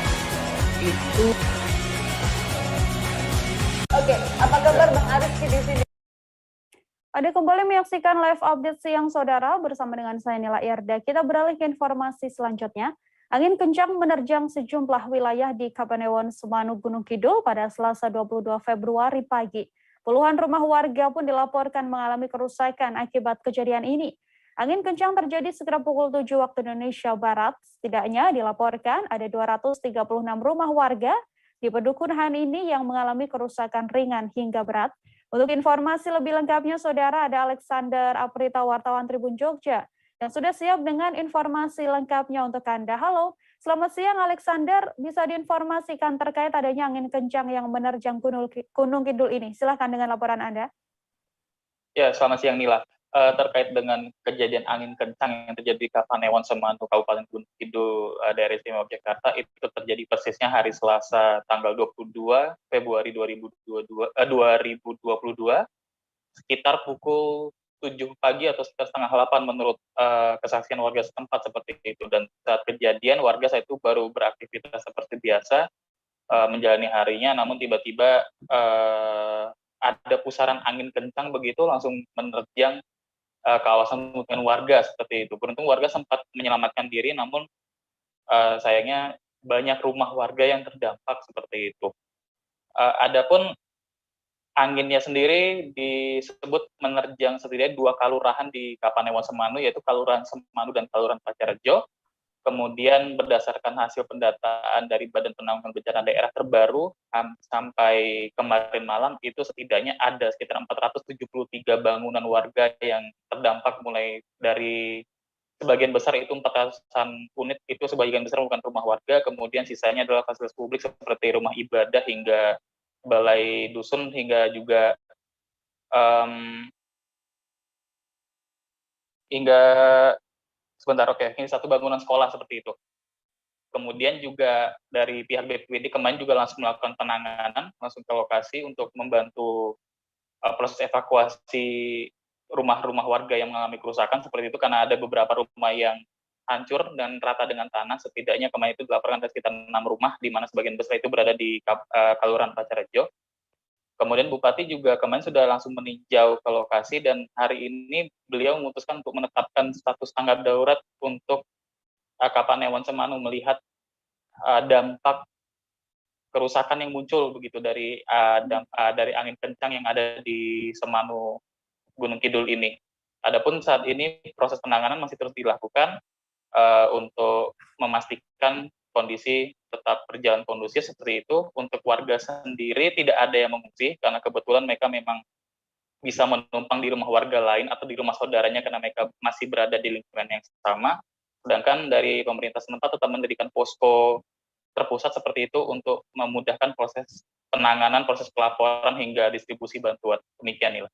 itu. Oke, apa kabar Bang Arifki di sini? Ada kembali menyaksikan live update siang saudara bersama dengan saya Nila Irda. Kita beralih ke informasi selanjutnya. Angin kencang menerjang sejumlah wilayah di Kapanewon Semanu Gunung Kidul pada Selasa 22 Februari pagi. Puluhan rumah warga pun dilaporkan mengalami kerusakan akibat kejadian ini. Angin kencang terjadi sekitar pukul 7 waktu Indonesia Barat. Setidaknya dilaporkan ada 236 rumah warga di pedukuhan ini yang mengalami kerusakan ringan hingga berat. Untuk informasi lebih lengkapnya, saudara, ada Alexander Aprita, wartawan Tribun Jogja, yang sudah siap dengan informasi lengkapnya untuk Anda. Halo, selamat siang Alexander, bisa diinformasikan terkait adanya angin kencang yang menerjang Gunung Kidul ini. Silakan dengan laporan Anda. Ya, selamat siang Nila. Terkait dengan kejadian angin kencang yang terjadi di Kapanewon Semanu, Kabupaten Gunung Kidul, daerah istimewa Yogyakarta, itu terjadi persisnya hari Selasa tanggal 22 Februari 2022, sekitar pukul 7 pagi atau sekitar setengah 8 menurut kesaksian warga setempat seperti itu. Dan saat kejadian warga saat itu baru beraktivitas seperti biasa menjalani harinya, namun tiba-tiba ada pusaran angin kencang begitu langsung menerjang kawasan pemukiman warga seperti itu. Beruntung warga sempat menyelamatkan diri, namun sayangnya banyak rumah warga yang terdampak seperti itu. Adapun anginnya sendiri disebut menerjang setidaknya 2 kelurahan di Kapanewon Semanu, yaitu Kelurahan Semanu dan Kelurahan Pacarejo. Kemudian berdasarkan hasil pendataan dari Badan Penanggulangan Bencana Daerah terbaru sampai kemarin malam, itu setidaknya ada sekitar 473 bangunan warga yang terdampak, mulai dari sebagian besar itu 400-an unit itu sebagian besar bukan rumah warga, kemudian sisanya adalah fasilitas publik seperti rumah ibadah hingga balai dusun hingga juga ini 1 bangunan sekolah seperti itu. Kemudian juga dari pihak BPBD kemarin juga langsung melakukan penanganan, langsung ke lokasi untuk membantu proses evakuasi rumah-rumah warga yang mengalami kerusakan seperti itu, karena ada beberapa rumah yang hancur dan rata dengan tanah. Setidaknya kemarin itu dilaporkan ada sekitar 6 rumah, di mana sebagian besar itu berada di Kelurahan Pacarejo. Kemudian Bupati juga kemarin sudah langsung meninjau ke lokasi, dan hari ini beliau memutuskan untuk menetapkan status tanggap darurat untuk Kapanewon Semanu, melihat dampak kerusakan yang muncul begitu dari angin kencang yang ada di Semanu Gunung Kidul ini. Adapun saat ini proses penanganan masih terus dilakukan untuk memastikan kondisi tetap berjalan kondusif seperti itu. Untuk warga sendiri tidak ada yang mengungsi, karena kebetulan mereka memang bisa menumpang di rumah warga lain atau di rumah saudaranya karena mereka masih berada di lingkungan yang sama. Sedangkan dari pemerintah setempat tetap mendirikan posko terpusat seperti itu untuk memudahkan proses penanganan, proses pelaporan hingga distribusi bantuan. Demikian, Nila.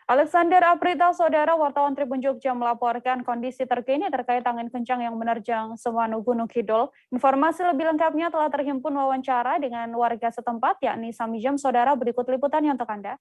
Alexander Aprita, saudara wartawan Tribun Jogja melaporkan kondisi terkini terkait angin kencang yang menerjang Semarang Gunung Kidul. Informasi lebih lengkapnya telah terhimpun wawancara dengan warga setempat, yakni Sami Jam. Saudara, berikut liputannya untuk Anda.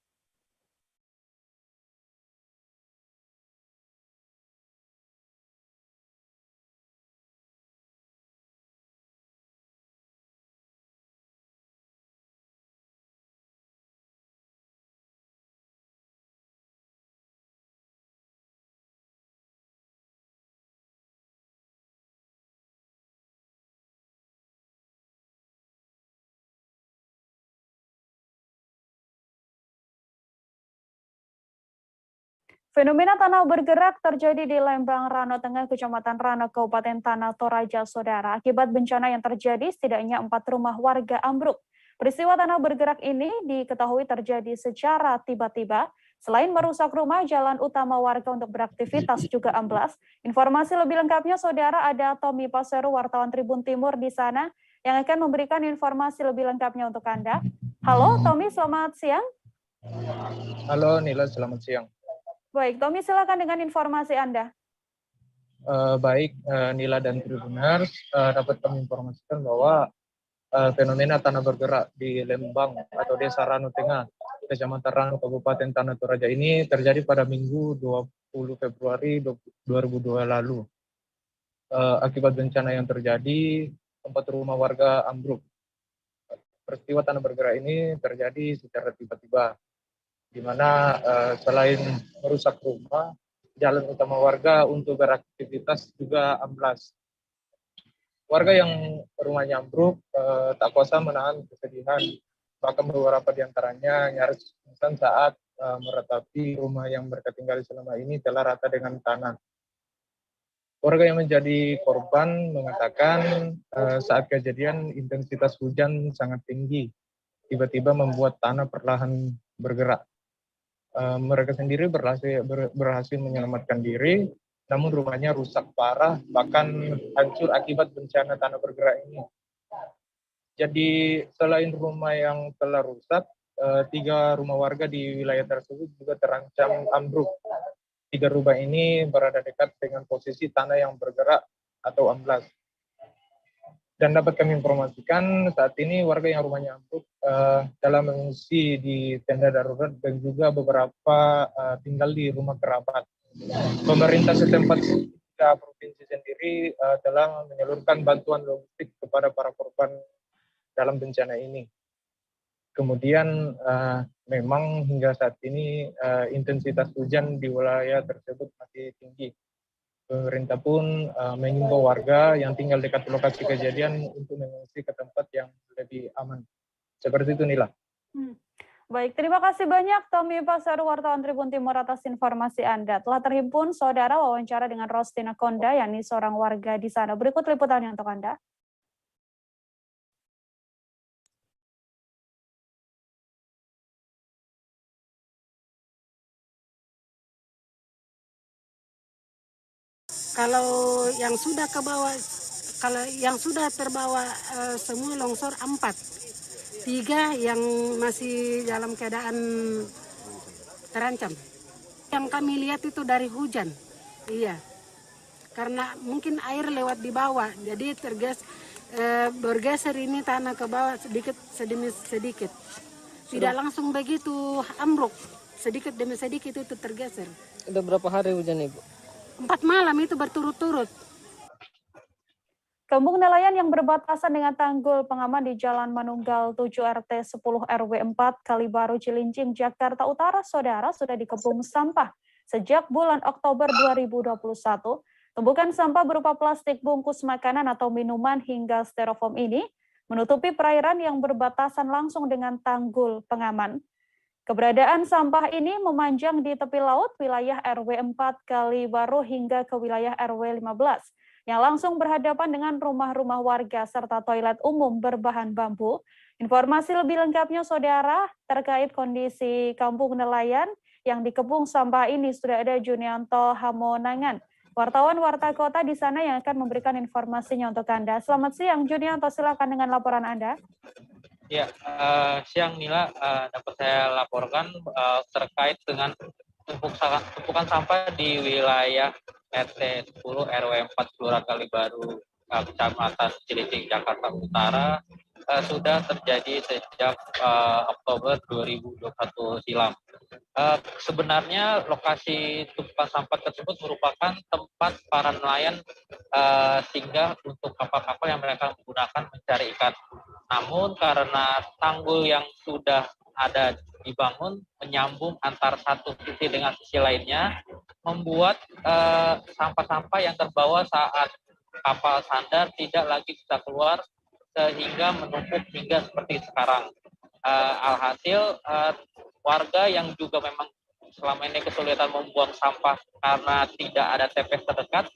Fenomena tanah bergerak terjadi di Lembang, Rano Tengah, Kecamatan Rano, Kabupaten Tanah Toraja, saudara. Akibat bencana yang terjadi, setidaknya 4 rumah warga ambruk. Peristiwa tanah bergerak ini diketahui terjadi secara tiba-tiba. Selain merusak rumah, jalan utama warga untuk beraktivitas juga amblas. Informasi lebih lengkapnya, saudara, ada Tommy Paseru, wartawan Tribun Timur di sana, yang akan memberikan informasi lebih lengkapnya untuk Anda. Halo, Tommy, selamat siang. Halo, Nila, selamat siang. Baik, Tommy, silakan dengan informasi Anda. Baik, Nila dan Tribuners, dapat kami informasikan bahwa fenomena tanah bergerak di Lembang atau Desa Rano Tengah, Kecamatan Rano, Kabupaten Tanah Toraja ini terjadi pada Minggu 20 Februari 2002 lalu. Akibat bencana yang terjadi, 4 rumah warga ambruk. Peristiwa tanah bergerak ini terjadi secara tiba-tiba, di mana selain merusak rumah, jalan utama warga untuk beraktivitas juga amblas. Warga yang rumahnya ambruk tak kuasa menahan kesedihan, bahkan beberapa di antaranya nyaris pingsan saat meratapi rumah yang mereka tinggali selama ini telah rata dengan tanah. Warga yang menjadi korban mengatakan saat kejadian intensitas hujan sangat tinggi, tiba-tiba membuat tanah perlahan bergerak. Mereka sendiri berhasil menyelamatkan diri, namun rumahnya rusak parah, bahkan hancur akibat bencana tanah bergerak ini. Jadi selain rumah yang telah rusak, 3 rumah warga di wilayah tersebut juga terancam ambruk. 3 rumah ini berada dekat dengan posisi tanah yang bergerak atau amblas. Dan dapat kami informasikan saat ini warga yang rumahnya ambruk dalam mengungsi di tenda darurat dan juga beberapa tinggal di rumah kerabat. Pemerintah setempat provinsi sendiri telah menyalurkan bantuan logistik kepada para korban dalam bencana ini. Kemudian memang hingga saat ini intensitas hujan di wilayah tersebut masih tinggi. Pemerintah pun mengimbau warga yang tinggal dekat lokasi kejadian untuk mengungsi ke tempat yang lebih aman. Seperti itu, Nila. Baik, terima kasih banyak Tommy Pasaru, wartawan Tribun Timur atas informasi Anda. Telah terhimpun, saudara, wawancara dengan Rostina Konda, yakni seorang warga di sana. Berikut liputannya untuk Anda. Kalau yang sudah ke bawah, kalau yang sudah terbawa semua longsor 4, 3 yang masih dalam keadaan terancam. Yang kami lihat itu dari hujan, iya, karena mungkin air lewat di bawah, jadi bergeser ini tanah ke bawah sedikit demi sedikit, tidak langsung begitu ambruk, sedikit demi sedikit itu tergeser. Udah berapa hari hujan, Ibu? 4 malam itu berturut-turut. Kampung nelayan yang berbatasan dengan Tanggul Pengaman di Jalan Manunggal 7 RT 10 RW 4 Kalibaru Cilincing, Jakarta Utara, saudara, sudah dikepung sampah sejak bulan Oktober 2021. Tumpukan sampah berupa plastik, bungkus makanan atau minuman hingga styrofoam ini menutupi perairan yang berbatasan langsung dengan Tanggul Pengaman. Keberadaan sampah ini memanjang di tepi laut wilayah RW 4 Kalibaru hingga ke wilayah RW 15 yang langsung berhadapan dengan rumah-rumah warga serta toilet umum berbahan bambu Informasi lebih lengkapnya, Saudara, terkait kondisi Kampung Nelayan yang dikepung sampah ini sudah ada Junianto Hamonangan, wartawan Warta Kota di sana yang akan memberikan informasinya untuk Anda. Selamat siang, Junianto, silakan dengan laporan Anda. Ya, siang Nila, dapat saya laporkan terkait dengan tumpukan sampah di wilayah RT 10 RW 4 Kelurahan Kalibaru, Kecamatan Cilincing, Jakarta Utara sudah terjadi sejak Oktober 2021 silam. Sebenarnya lokasi tumpukan sampah tersebut merupakan tempat para nelayan singgah untuk kapal-kapal yang mereka gunakan mencari ikan. Namun karena tanggul yang sudah ada dibangun menyambung antara satu sisi dengan sisi lainnya, membuat sampah-sampah yang terbawa saat kapal sandar tidak lagi bisa keluar sehingga menumpuk hingga seperti sekarang. Alhasil warga yang juga memang selama ini kesulitan membuang sampah karena tidak ada TPS terdekat,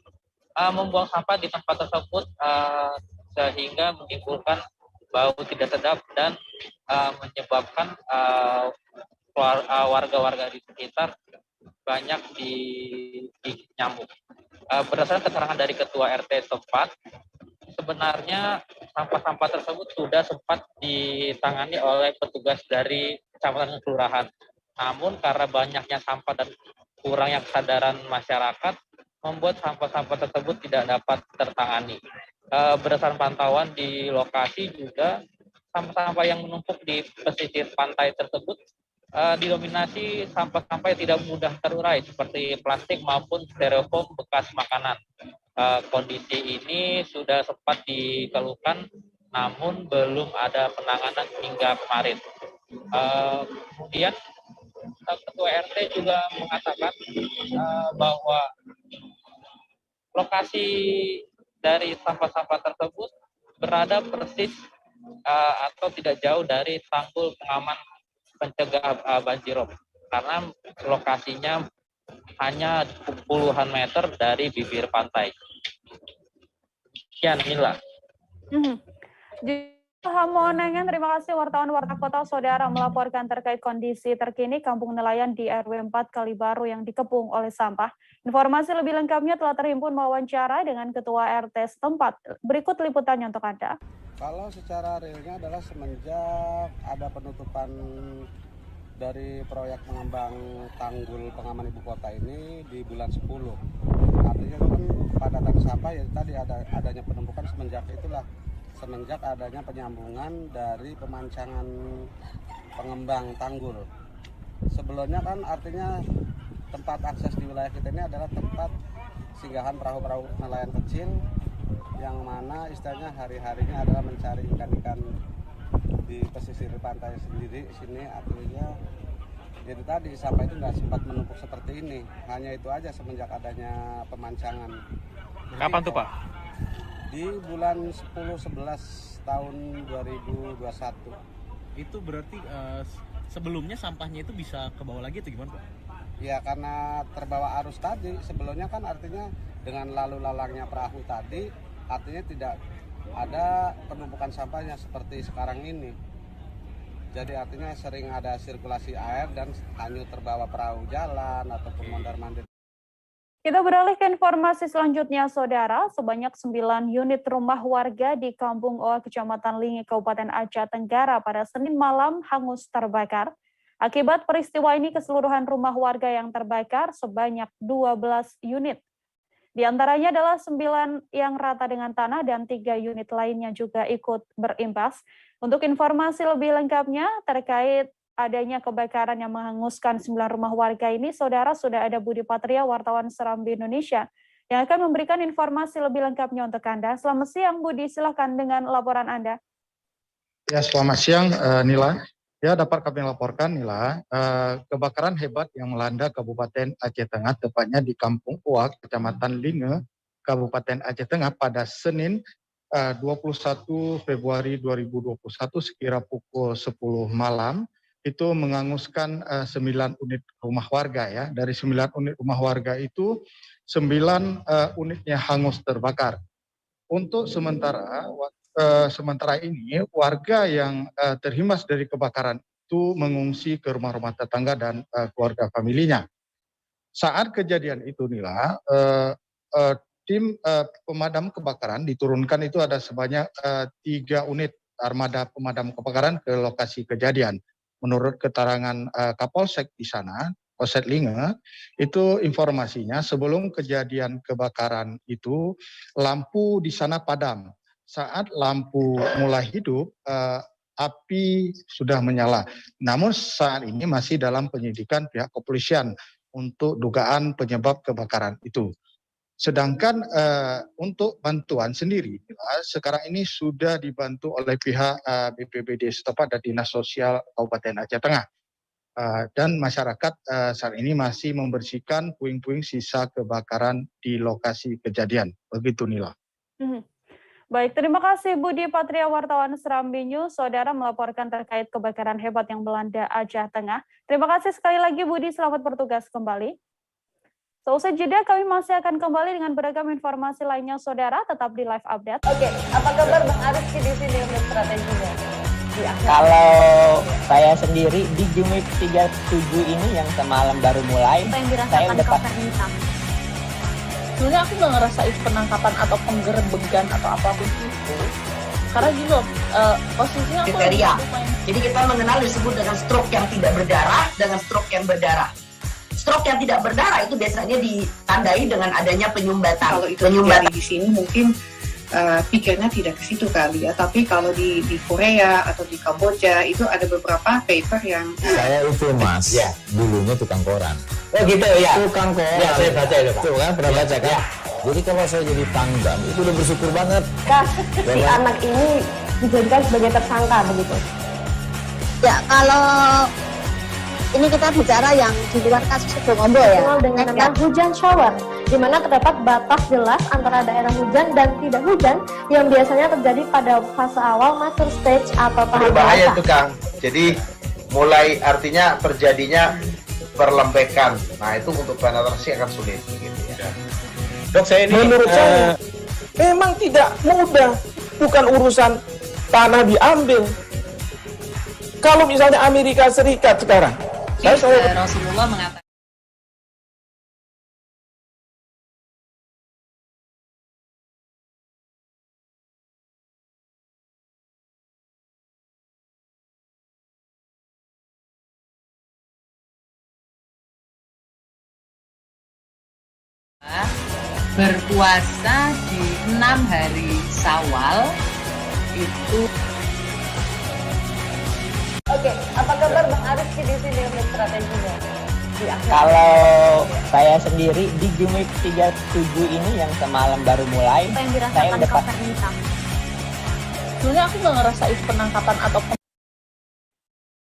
membuang sampah di tempat tersebut sehingga menimbulkan bau tidak sedap dan menyebabkan warga-warga di sekitar banyak digigit nyamuk. Berdasarkan keterangan dari Ketua RT setempat, sebenarnya sampah-sampah tersebut sudah sempat ditangani oleh petugas dari kecamatan dan kelurahan. Namun karena banyaknya sampah dan kurangnya kesadaran masyarakat, membuat sampah-sampah tersebut tidak dapat tertangani. Berdasarkan pantauan di lokasi juga, sampah-sampah yang menumpuk di pesisir pantai tersebut didominasi sampah-sampah yang tidak mudah terurai seperti plastik maupun styrofoam bekas makanan. Kondisi ini sudah sempat dikeluhkan, namun belum ada penanganan hingga kemarin. Kemudian Ketua RT juga mengatakan bahwa lokasi dari sampah-sampah tersebut berada persis atau tidak jauh dari tanggul pengaman pencegah banjirop, karena lokasinya hanya puluhan meter dari bibir pantai. Sekian, Mila. Hamonangan, terima kasih wartawan Warta Kota, Saudara, melaporkan terkait kondisi terkini Kampung Nelayan di RW 4 Kalibaru yang dikepung oleh sampah. Informasi lebih lengkapnya telah terhimpun wawancara dengan Ketua RT setempat. Berikut liputannya untuk Anda. Kalau secara realnya adalah semenjak ada penutupan dari proyek pengembang tanggul pengaman ibu kota ini di bulan 10. Artinya kan kepadatan sampah ya tadi adanya penumpukan semenjak adanya penyambungan dari pemancangan pengembang tanggul. Sebelumnya kan artinya tempat akses di wilayah kita ini adalah tempat singgahan perahu-perahu nelayan kecil yang mana istilahnya hari-harinya adalah mencari ikan-ikan di pesisir pantai sendiri sini. Artinya jadi tadi sampah itu nggak sempat menumpuk seperti ini, hanya itu aja semenjak adanya pemancangan. Kapan tuh Pak? Di bulan 10-11 tahun 2021. Itu berarti sebelumnya sampahnya itu bisa ke bawah lagi atau gimana Pak? Ya karena terbawa arus tadi, sebelumnya kan artinya dengan lalu lalangnya perahu tadi, artinya tidak ada penumpukan sampahnya seperti sekarang ini. Jadi artinya sering ada sirkulasi air dan hanyut terbawa perahu jalan ataupun mondar-mandir. Kita beralih ke informasi selanjutnya, Saudara. Sebanyak 9 unit rumah warga di Kampung Oa, Kecamatan Lingi, Kabupaten Aceh Tenggara pada Senin malam hangus terbakar. Akibat peristiwa ini, keseluruhan rumah warga yang terbakar sebanyak 12 unit. Di antaranya adalah 9 yang rata dengan tanah dan 3 unit lainnya juga ikut berimbas. Untuk informasi lebih lengkapnya terkait adanya kebakaran yang menghanguskan 9 rumah warga ini, Saudara, sudah ada Budi Patria, wartawan Serambi Indonesia, yang akan memberikan informasi lebih lengkapnya untuk Anda. Selamat siang, Budi. Silakan dengan laporan Anda. Ya, selamat siang, Nila. Ya, dapat kami laporkan, Nila, kebakaran hebat yang melanda Kabupaten Aceh Tengah, tepatnya di Kampung Oa, Kecamatan Linge, Kabupaten Aceh Tengah pada Senin 21 Februari 2021 sekira pukul 10 malam, itu menghanguskan 9 unit rumah warga ya. Dari 9 unit rumah warga itu 9 unitnya hangus terbakar. Untuk sementara sementara ini warga yang terhimbas dari kebakaran itu mengungsi ke rumah-rumah tetangga dan keluarga familinya. Saat kejadian itu Nila, tim pemadam kebakaran diturunkan itu ada sebanyak 3 unit armada pemadam kebakaran ke lokasi kejadian. Menurut keterangan Kapolsek di sana, Polsek Linge, itu informasinya sebelum kejadian kebakaran itu lampu di sana padam. Saat lampu mulai hidup, api sudah menyala. Namun saat ini masih dalam penyidikan pihak kepolisian untuk dugaan penyebab kebakaran itu. Sedangkan untuk bantuan sendiri, sekarang ini sudah dibantu oleh pihak BPBD setempat dan Dinas Sosial Kabupaten Aceh Tengah. Dan masyarakat saat ini masih membersihkan puing-puing sisa kebakaran di lokasi kejadian. Begitu Nila. Baik, terima kasih Budi Patria, wartawan Serambi News. Saudara melaporkan terkait kebakaran hebat yang melanda Aceh Tengah. Terima kasih sekali lagi Budi, selamat bertugas kembali. Seusai jeda, kami masih akan kembali dengan beragam informasi lainnya, saudara. Tetap di Live Update. Oke, apa kabar Bang Ariski di sini untuk strateginya? Kalau saya sendiri di Jumip 37 ini yang semalam baru mulai, saya udah Sebenarnya aku nggak ngerasain penangkapan atau penggerebegan atau apapun itu. Karena gini loh, posisinya aku kriteria. Jadi kita mengenal disebut dengan stroke yang tidak berdarah dengan stroke yang berdarah. Stroke yang tidak berdarah itu biasanya ditandai dengan adanya penyumbatan. Kalau itu terjadi di sini mungkin pikirnya tidak ke situ kali ya. Tapi kalau di Korea atau di Kamboja itu ada beberapa paper yang saya itu Mas, ya, dulunya tukang koran. Oh gitu ya. Tukang koran. Ya, saya baca itu Pak. Tuh kan pernah baca kan? Ya. Jadi kalau saya jadi tanggam itu udah bersyukur banget. Si anak ini dijadikan sebagai tersangka begitu. Ya kalau ini kita bicara yang di luar kasus Sebongondo ya, dengan nama hujan shower, di mana terdapat batas jelas antara daerah hujan dan tidak hujan yang biasanya terjadi pada fase awal mature stage atau tahap berbahaya itu Kang. Jadi mulai artinya terjadinya perlembekan. Nah itu untuk penetrasi akan sulit. Gitu ya. Dok, saya ini menurut saya memang tidak mudah, bukan urusan tanah diambil. Kalau misalnya Amerika Serikat sekarang, Rasulullah mengatakan berpuasa di 6 hari Syawal itu. Oke, apa kabar Bang Ariski di sini untuk strateginya? Kalau saya sendiri di Jumip 37 ini yang semalam baru mulai, saya udah Sebenarnya aku nggak ngerasain penangkapan atau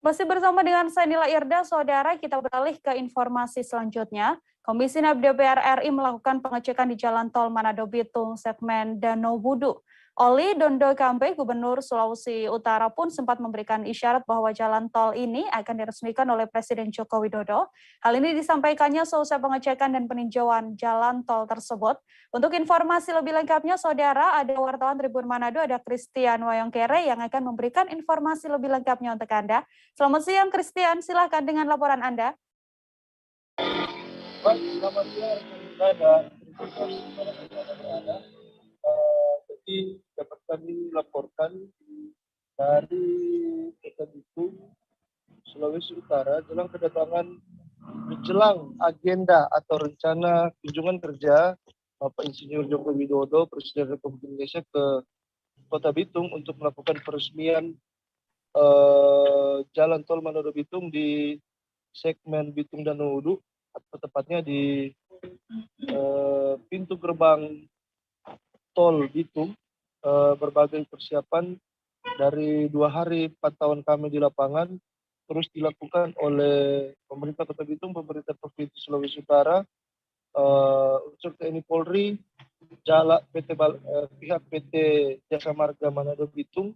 Masih bersama dengan saya Nila Irda, saudara, kita beralih ke informasi selanjutnya. Komisi NAB DPR RI melakukan pengecekan di Jalan Tol Manado Bitung segmen Danau Budu. Oli Dondo Kampe, Gubernur Sulawesi Utara pun sempat memberikan isyarat bahwa jalan tol ini akan diresmikan oleh Presiden Joko Widodo. Hal ini disampaikannya seusai pengecekan dan peninjauan jalan tol tersebut. Untuk informasi lebih lengkapnya, saudara, ada wartawan Tribun Manado, ada Christian Wayongkere yang akan memberikan informasi lebih lengkapnya untuk Anda. Selamat siang, Christian. Silakan dengan laporan Anda. Baik, selamat siang. Ada jadi dapat kami laporkan dari Kota Bitung, Sulawesi Utara, menjelang agenda atau rencana kunjungan kerja Bapak Insinyur Joko Widodo, Presiden Republik Indonesia ke Kota Bitung untuk melakukan peresmian Jalan Tol Manado Bitung di segmen Bitung Danau Budu, atau tepatnya di pintu gerbang Tol Bitung. Berbagai persiapan dari 2 hari pantauan kami di lapangan terus dilakukan oleh pemerintah Kota Bitung, pemerintah Provinsi Sulawesi Utara, unsur TNI Polri, pihak PT Jasa Marga Manado Bitung,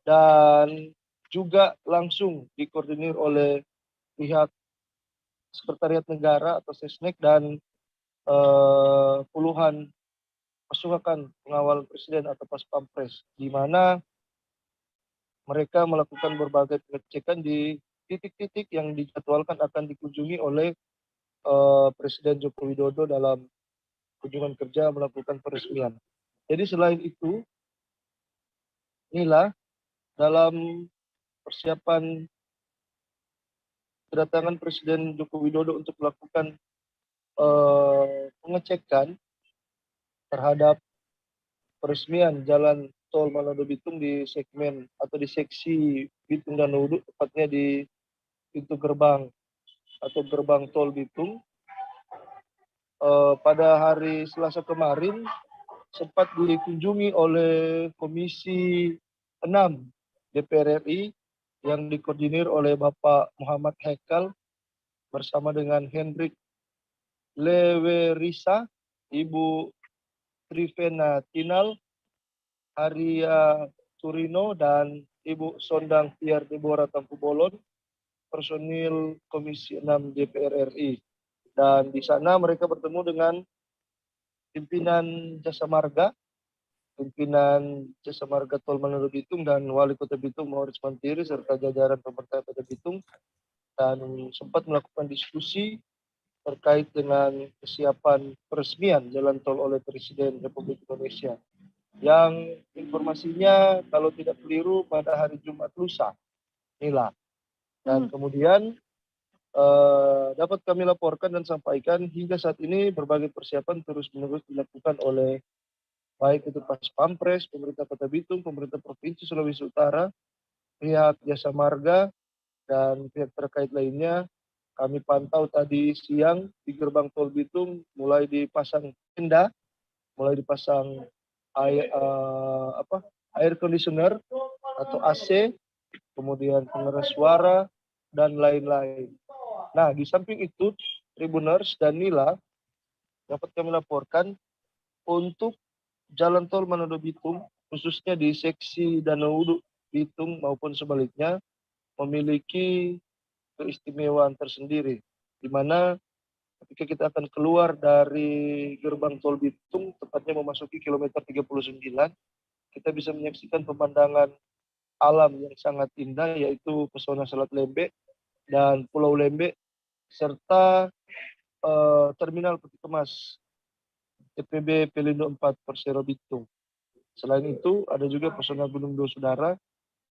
dan juga langsung dikoordinir oleh pihak Sekretariat Negara atau Sesnek dan puluhan pasukan pengawal presiden atau pas pampres, di mana mereka melakukan berbagai pengecekan di titik-titik yang dijadwalkan akan dikunjungi oleh Presiden Joko Widodo dalam kunjungan kerja melakukan peresmian. Jadi selain itu, inilah dalam persiapan kedatangan Presiden Joko Widodo untuk melakukan pengecekan terhadap peresmian jalan tol Manado Bitung di segmen atau di seksi Bitung dan Uduk, tepatnya di pintu gerbang atau gerbang tol Bitung. Pada hari Selasa kemarin sempat dikunjungi oleh Komisi 6 DPR RI yang dikoordinir oleh Bapak Muhammad Hekal bersama dengan Hendrik Lewerisa, Ibu Trivena Tinal, Haria Turino, dan Ibu Sondang Tiar Deborah Tampu Bolon, personil Komisi 6 DPR RI. Dan di sana mereka bertemu dengan pimpinan Jasa Marga, pimpinan Jasa Marga Tol Manado Bitung dan Wali Kota Bitung Mauris Mantiri serta jajaran pemerintah Kota Bitung, dan sempat melakukan diskusi terkait dengan kesiapan peresmian jalan tol oleh Presiden Republik Indonesia, yang informasinya kalau tidak keliru pada hari Jumat lusa, inilah. Dan kemudian dapat kami laporkan dan sampaikan hingga saat ini berbagai persiapan terus-menerus dilakukan oleh baik itu Pas Pampres, pemerintah Kota Bitung, pemerintah Provinsi Sulawesi Utara, pihak Jasa Marga, dan pihak terkait lainnya. Kami pantau tadi siang di gerbang tol Bitung mulai dipasang tenda, mulai dipasang air conditioner atau AC, kemudian pengeras suara dan lain-lain. Nah, di samping itu, Tribuners dan Nila dapat kami laporkan untuk jalan tol Manado Bitung, khususnya di seksi Danau Uduk Bitung maupun sebaliknya, memiliki keistimewaan tersendiri, di mana ketika kita akan keluar dari gerbang tol Bitung, tepatnya memasuki kilometer 39, kita bisa menyaksikan pemandangan alam yang sangat indah, yaitu pesona Selat Lembe dan Pulau Lembe, serta terminal peti kemas TPB Pelindo 4 Persero Bitung. Selain itu, ada juga pesona Gunung Dosudara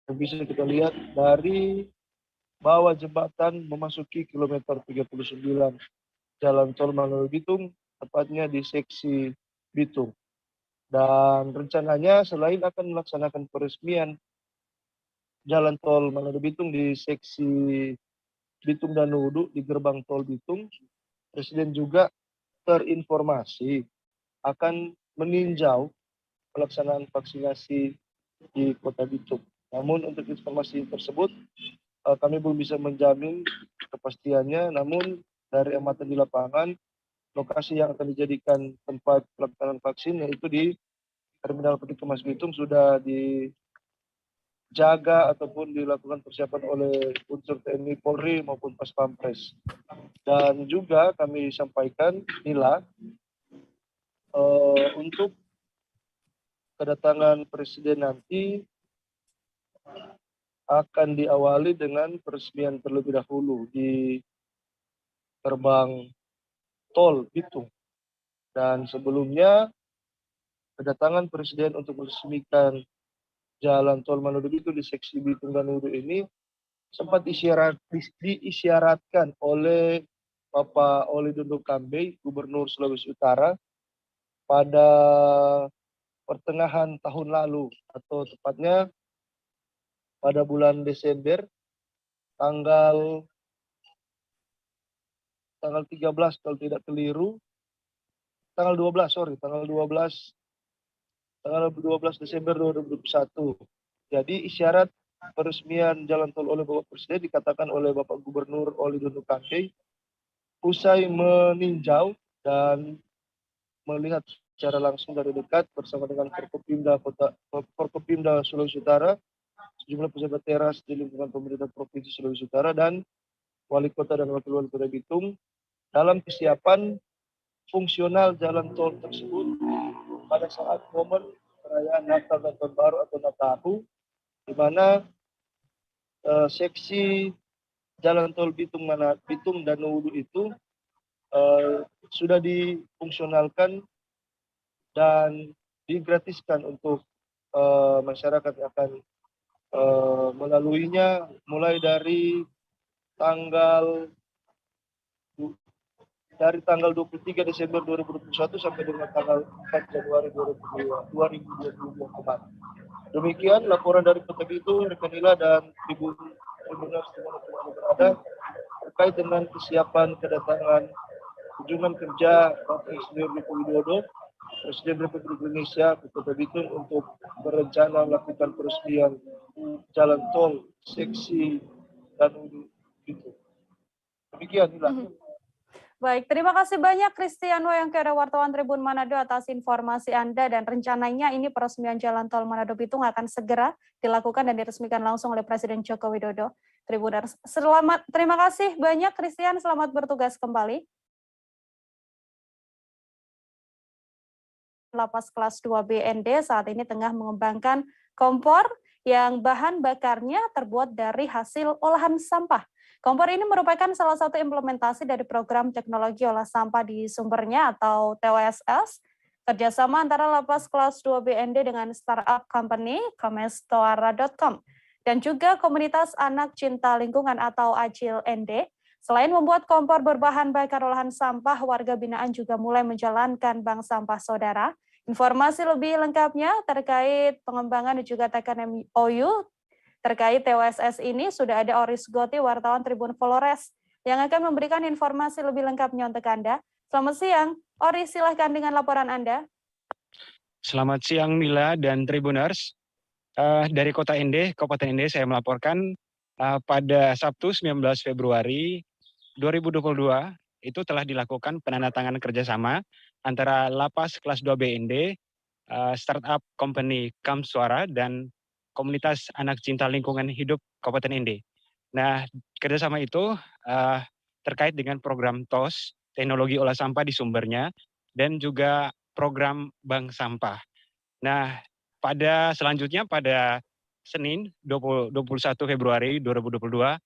yang bisa kita lihat dari bawah jembatan memasuki kilometer 39 jalan tol Manado Bitung, tepatnya di seksi Bitung. Dan rencananya selain akan melaksanakan peresmian jalan tol Manado Bitung di seksi Bitung dan Uduk di gerbang tol Bitung, Presiden juga terinformasi akan meninjau pelaksanaan vaksinasi di Kota Bitung. Namun untuk informasi tersebut kami belum bisa menjamin kepastiannya, namun dari amatan di lapangan, lokasi yang akan dijadikan tempat pelaksanaan vaksin yaitu di Terminal Peti Kemas Bitung sudah dijaga ataupun dilakukan persiapan oleh unsur TNI Polri maupun Pas Pampres. Dan juga kami sampaikan Nila, untuk kedatangan Presiden nanti akan diawali dengan peresmian terlebih dahulu di gerbang tol Bitung. Dan sebelumnya kedatangan Presiden untuk meresmikan jalan tol Manado Bitung di seksi Bitung dan Uduk ini sempat diisyaratkan oleh Bapak Oli Dondo Kambe, Gubernur Sulawesi Utara, pada pertengahan tahun lalu, atau tepatnya pada bulan Desember, tanggal 13 kalau tidak keliru, tanggal 12 Desember 2021. Jadi isyarat peresmian jalan tol oleh Bapak Presiden dikatakan oleh Bapak Gubernur Oli Dondo Kambe, usai meninjau dan melihat secara langsung dari dekat bersama dengan Forkopimda Sulawesi Utara, sejumlah pejabat teras di lingkungan pemerintah Provinsi Sulawesi Utara dan Wali Kota dan Wakil Wali Kota Bitung dalam kesiapan fungsional jalan tol tersebut pada saat momen perayaan Natal dan Tahun Baru atau Nataru, di mana seksi Jalan Tol Bitung dan Nuwudu itu sudah difungsionalkan dan digratiskan untuk masyarakat yang akan melaluinya mulai dari tanggal 23 Desember 2021 sampai dengan tanggal 4 Januari 2022 kemarin. Demikian laporan dari Kota Bitung, rekan Nila dan Tribuners dimanapun berada terkait dengan kesiapan kedatangan kunjungan kerja Bapak Presiden Joko Widodo, Presiden Republik Indonesia ke Kota Bitung untuk berencana melakukan peresmian jalan tol seksi Danudu Bitung. Demikian Nila. Baik, terima kasih banyak Christian Wayangkara, wartawan Tribun Manado atas informasi Anda, dan rencananya ini peresmian jalan tol Manado Bitung akan segera dilakukan dan diresmikan langsung oleh Presiden Joko Widodo. Tribuners, terima kasih banyak Christian, selamat bertugas kembali. Lapas kelas 2 BND saat ini tengah mengembangkan kompor yang bahan bakarnya terbuat dari hasil olahan sampah. Kompor ini merupakan salah satu implementasi dari program teknologi olah sampah di sumbernya atau TOSS, kerjasama antara Lapas kelas 2 BND dengan startup company Komestoara.com dan juga komunitas anak cinta lingkungan atau ACIL ND. Selain membuat kompor berbahan bakar olahan sampah, warga binaan juga mulai menjalankan bank sampah saudara. Informasi lebih lengkapnya terkait pengembangan dan juga tekan MOU terkait TOSS ini sudah ada Oris Goti, wartawan Tribun Flores, yang akan memberikan informasi lebih lengkapnya untuk Anda. Selamat siang, Oris, silahkan dengan laporan Anda. Selamat siang Mila dan Tribuners. Dari Kota ND, Kabupaten ND, saya melaporkan pada Sabtu 19 Februari 2022 itu telah dilakukan penandatanganan kerjasama antara Lapas kelas 2 BND, startup company Kamsuara, dan komunitas anak cinta lingkungan hidup Kabupaten ND. Nah, kerjasama itu terkait dengan program TOS, teknologi olah sampah di sumbernya, dan juga program bank sampah. Nah, selanjutnya pada Senin 21 Februari 2022,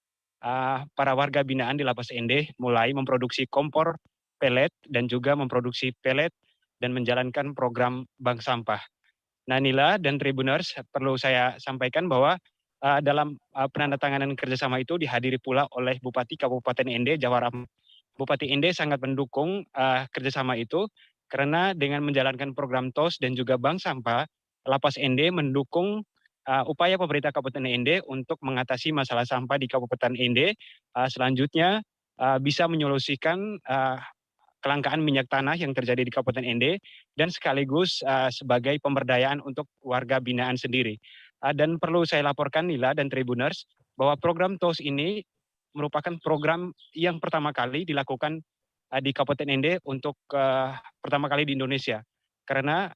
para warga binaan di Lapas ND mulai memproduksi kompor pelet dan juga memproduksi pelet dan menjalankan program bank sampah. Nah, Nila dan Tribuners, perlu saya sampaikan bahwa dalam penandatanganan kerjasama itu dihadiri pula oleh Bupati Kabupaten ND, Jawa Rahmat. Bupati ND sangat mendukung kerjasama itu karena dengan menjalankan program TOS dan juga bank sampah, Lapas ND mendukung upaya pemerintah Kabupaten ND untuk mengatasi masalah sampah di Kabupaten ND. Selanjutnya bisa menyolusikan kelangkaan minyak tanah yang terjadi di Kabupaten ND dan sekaligus sebagai pemberdayaan untuk warga binaan sendiri. Dan perlu saya laporkan Nila dan Tribuners bahwa program TOS ini merupakan program yang pertama kali dilakukan di Kabupaten ND untuk pertama kali di Indonesia. Karena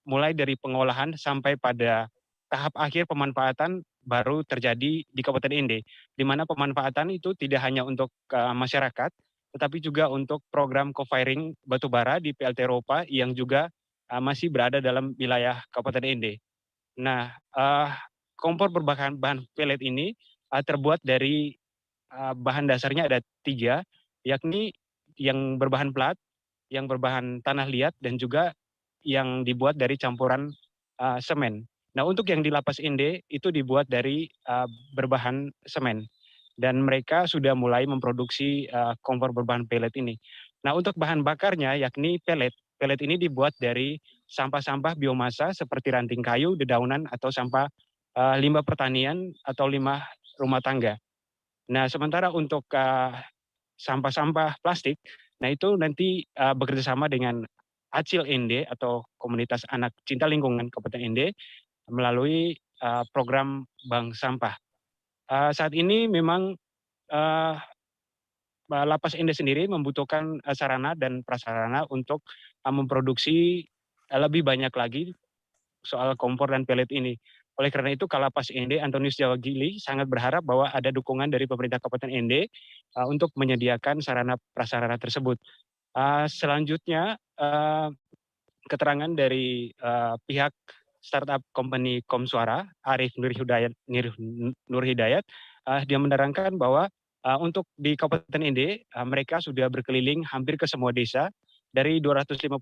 mulai dari pengolahan sampai pada tahap akhir pemanfaatan baru terjadi di Kabupaten ND, di mana pemanfaatan itu tidak hanya untuk masyarakat, tetapi juga untuk program co-firing batubara di PLT Eropa yang juga masih berada dalam wilayah Kabupaten ND. Nah, kompor berbahan pelet ini terbuat dari bahan dasarnya ada 3, yakni yang berbahan plat, yang berbahan tanah liat, dan juga yang dibuat dari campuran semen. Nah, untuk yang di Lapas ND itu dibuat dari berbahan semen. Dan mereka sudah mulai memproduksi kompor berbahan pelet ini. Nah, untuk bahan bakarnya yakni pelet. Pelet ini dibuat dari sampah-sampah biomasa seperti ranting kayu, dedaunan, atau sampah limbah pertanian atau limbah rumah tangga. Nah, sementara untuk sampah-sampah plastik, nah itu nanti bekerja sama dengan ACIL ND atau Komunitas Anak Cinta Lingkungan Kabupaten ND melalui program bank sampah. Saat ini memang Lapas ND sendiri membutuhkan sarana dan prasarana untuk memproduksi lebih banyak lagi soal kompor dan pelet ini. Oleh karena itu, Kalapas ND Antonius Jawa Gili sangat berharap bahwa ada dukungan dari pemerintah Kabupaten ND untuk menyediakan sarana prasarana tersebut. Selanjutnya, keterangan dari pihak startup company Komsuara, Arif Nur Hidayat, dia menerangkan bahwa untuk di Kabupaten Ende, mereka sudah berkeliling hampir ke semua desa. Dari 255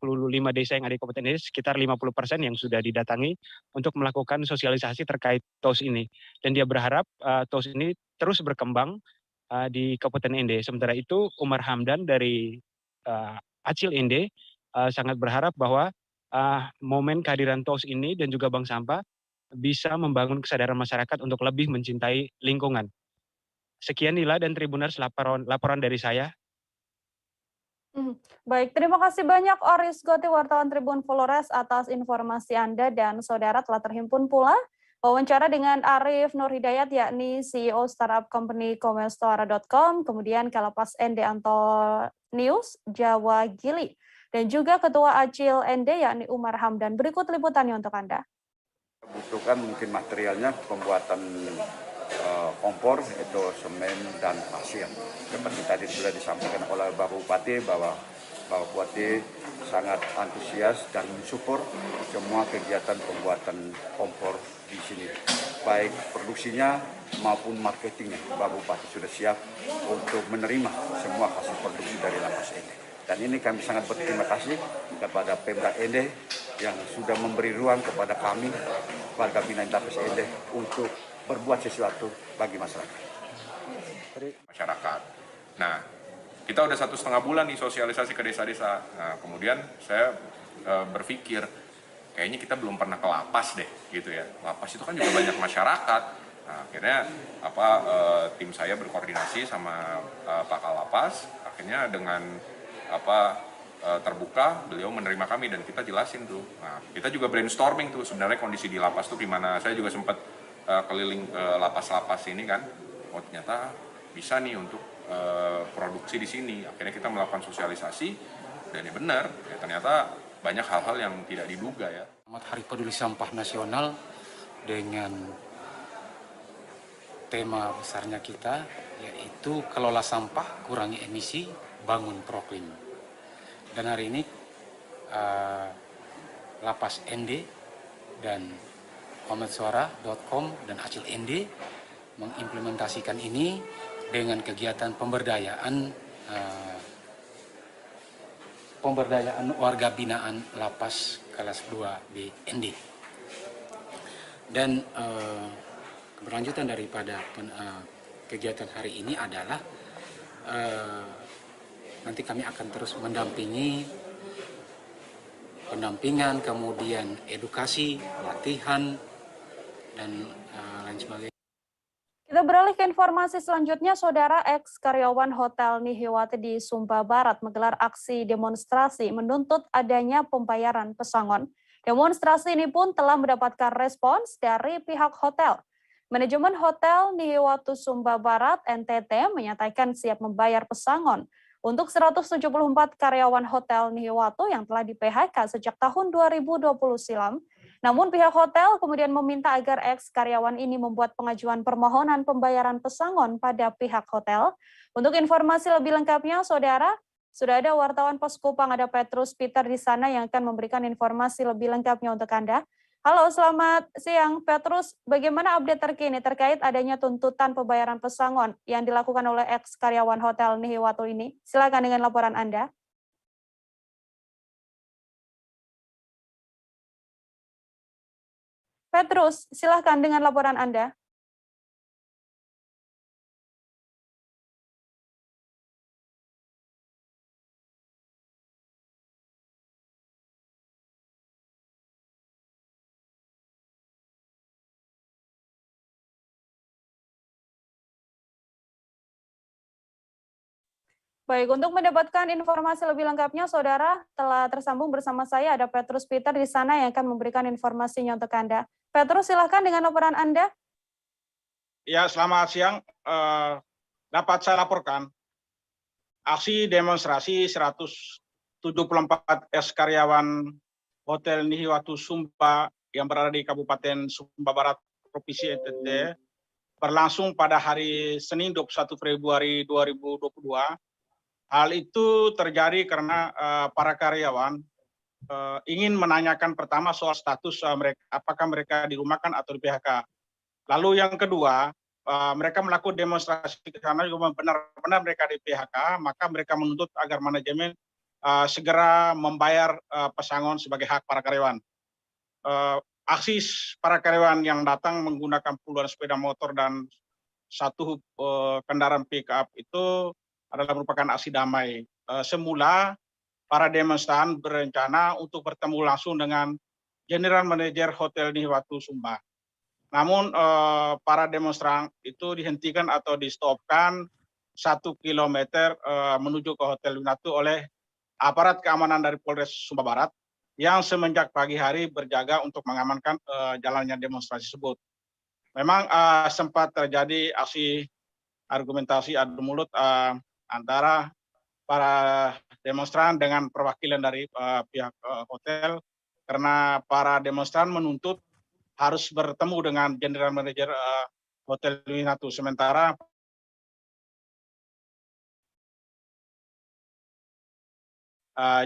desa yang ada di Kabupaten Ende, sekitar 50% yang sudah didatangi untuk melakukan sosialisasi terkait TOS ini. Dan dia berharap TOS ini terus berkembang di Kabupaten Ende. Sementara itu, Umar Hamdan dari Acil Ende sangat berharap bahwa momen kehadiran TOS ini dan juga Bank Sampah bisa membangun kesadaran masyarakat untuk lebih mencintai lingkungan. Sekian Nila dan Tribuners laporan dari saya. Baik, terima kasih banyak Oris Goti, wartawan Tribun Flores atas informasi Anda, dan saudara telah terhimpun pula wawancara dengan Arif Nur Hidayat, yakni CEO startup company Komsuara.com, kemudian Kalapas Ende Antonius Jawa Gili, dan juga Ketua Acil Ende yakni Umar Hamdan. Berikut liputannya untuk Anda. Butuhkan mungkin materialnya pembuatan kompor, itu semen dan pasir. Seperti tadi sudah disampaikan oleh Bapak Bupati bahwa Bapak Bupati sangat antusias dan mensupport semua kegiatan pembuatan kompor di sini. Baik produksinya maupun marketingnya, Bapak Bupati sudah siap untuk menerima semua hasil produksi dari Lapas Ende. Dan ini kami sangat berterima kasih kepada Pemda Ende yang sudah memberi ruang kepada kami, warga binaan Lapas Ende, untuk berbuat sesuatu bagi masyarakat. Nah, kita udah 1,5 bulan nih sosialisasi ke desa-desa. Nah, kemudian saya berpikir, kayaknya kita belum pernah ke lapas deh, gitu ya. Lapas itu kan juga banyak masyarakat. Nah, akhirnya tim saya berkoordinasi sama Pak Kalapas. Akhirnya dengan terbuka, beliau menerima kami dan kita jelasin tuh. Nah, kita juga brainstorming tuh sebenarnya kondisi di lapas tuh gimana. Saya juga sempat keliling ke lapas-lapas ini kan, oh ternyata bisa nih untuk produksi di sini. Akhirnya kita melakukan sosialisasi dan ya benar, ya ternyata banyak hal-hal yang tidak diduga ya. Hari Peduli Sampah Nasional dengan tema besarnya kita yaitu kelola sampah, kurangi emisi, bangun proklim. Dan hari ini Lapas Ende dan Komsuara.com dan Acil Ende mengimplementasikan ini dengan kegiatan pemberdayaan warga binaan Lapas kelas 2B Ende. Dan keberlanjutan daripada kegiatan hari ini adalah nanti kami akan terus mendampingi pendampingan, kemudian edukasi, latihan, dan lain sebagainya. Kita beralih ke informasi selanjutnya, saudara. Ex karyawan Hotel Nihiwati di Sumba Barat menggelar aksi demonstrasi menuntut adanya pembayaran pesangon. Demonstrasi ini pun telah mendapatkan respons dari pihak hotel. Manajemen Hotel Nihiwatu Sumba Barat NTT menyatakan siap membayar pesangon untuk 174 karyawan Hotel Nihiwatu yang telah di-PHK sejak tahun 2020 silam. Namun pihak hotel kemudian meminta agar ex-karyawan ini membuat pengajuan permohonan pembayaran pesangon pada pihak hotel. Untuk informasi lebih lengkapnya, saudara, sudah ada wartawan Poskupang, ada Petrus Peter di sana yang akan memberikan informasi lebih lengkapnya untuk Anda. Halo, selamat siang Petrus. Bagaimana update terkini terkait adanya tuntutan pembayaran pesangon yang dilakukan oleh ex-karyawan Hotel Nihiwatu ini? Silakan dengan laporan Anda. Petrus, silakan dengan laporan Anda. Baik, untuk mendapatkan informasi lebih lengkapnya, saudara telah tersambung bersama saya, ada Petrus Peter di sana yang akan memberikan informasinya untuk Anda. Petrus, silakan dengan laporan Anda. Ya, selamat siang. Dapat saya laporkan, aksi demonstrasi 174 ex karyawan Hotel Nihiwatu Sumba yang berada di Kabupaten Sumba Barat, Provinsi NTT, berlangsung pada hari Senin 21 Februari 2022. Hal itu terjadi karena para karyawan ingin menanyakan pertama soal status mereka, apakah mereka dirumahkan atau di PHK. Lalu yang kedua, mereka melakukan demonstrasi ke sana juga benar-benar mereka di PHK, maka mereka menuntut agar manajemen segera membayar pesangon sebagai hak para karyawan. Aksi para karyawan yang datang menggunakan puluhan sepeda motor dan satu kendaraan pick-up itu adalah merupakan aksi damai. Semula para demonstran berencana untuk bertemu langsung dengan General Manager Hotel Nihiwatu Sumba. Namun para demonstran itu dihentikan atau di-stopkan 1 kilometer menuju ke Hotel Nihiwatu oleh aparat keamanan dari Polres Sumba Barat yang semenjak pagi hari berjaga untuk mengamankan jalannya demonstrasi tersebut. Memang sempat terjadi aksi argumentasi adu mulut antara para demonstran dengan perwakilan dari pihak hotel, karena para demonstran menuntut harus bertemu dengan General Manager Hotel Nihiwatu. Sementara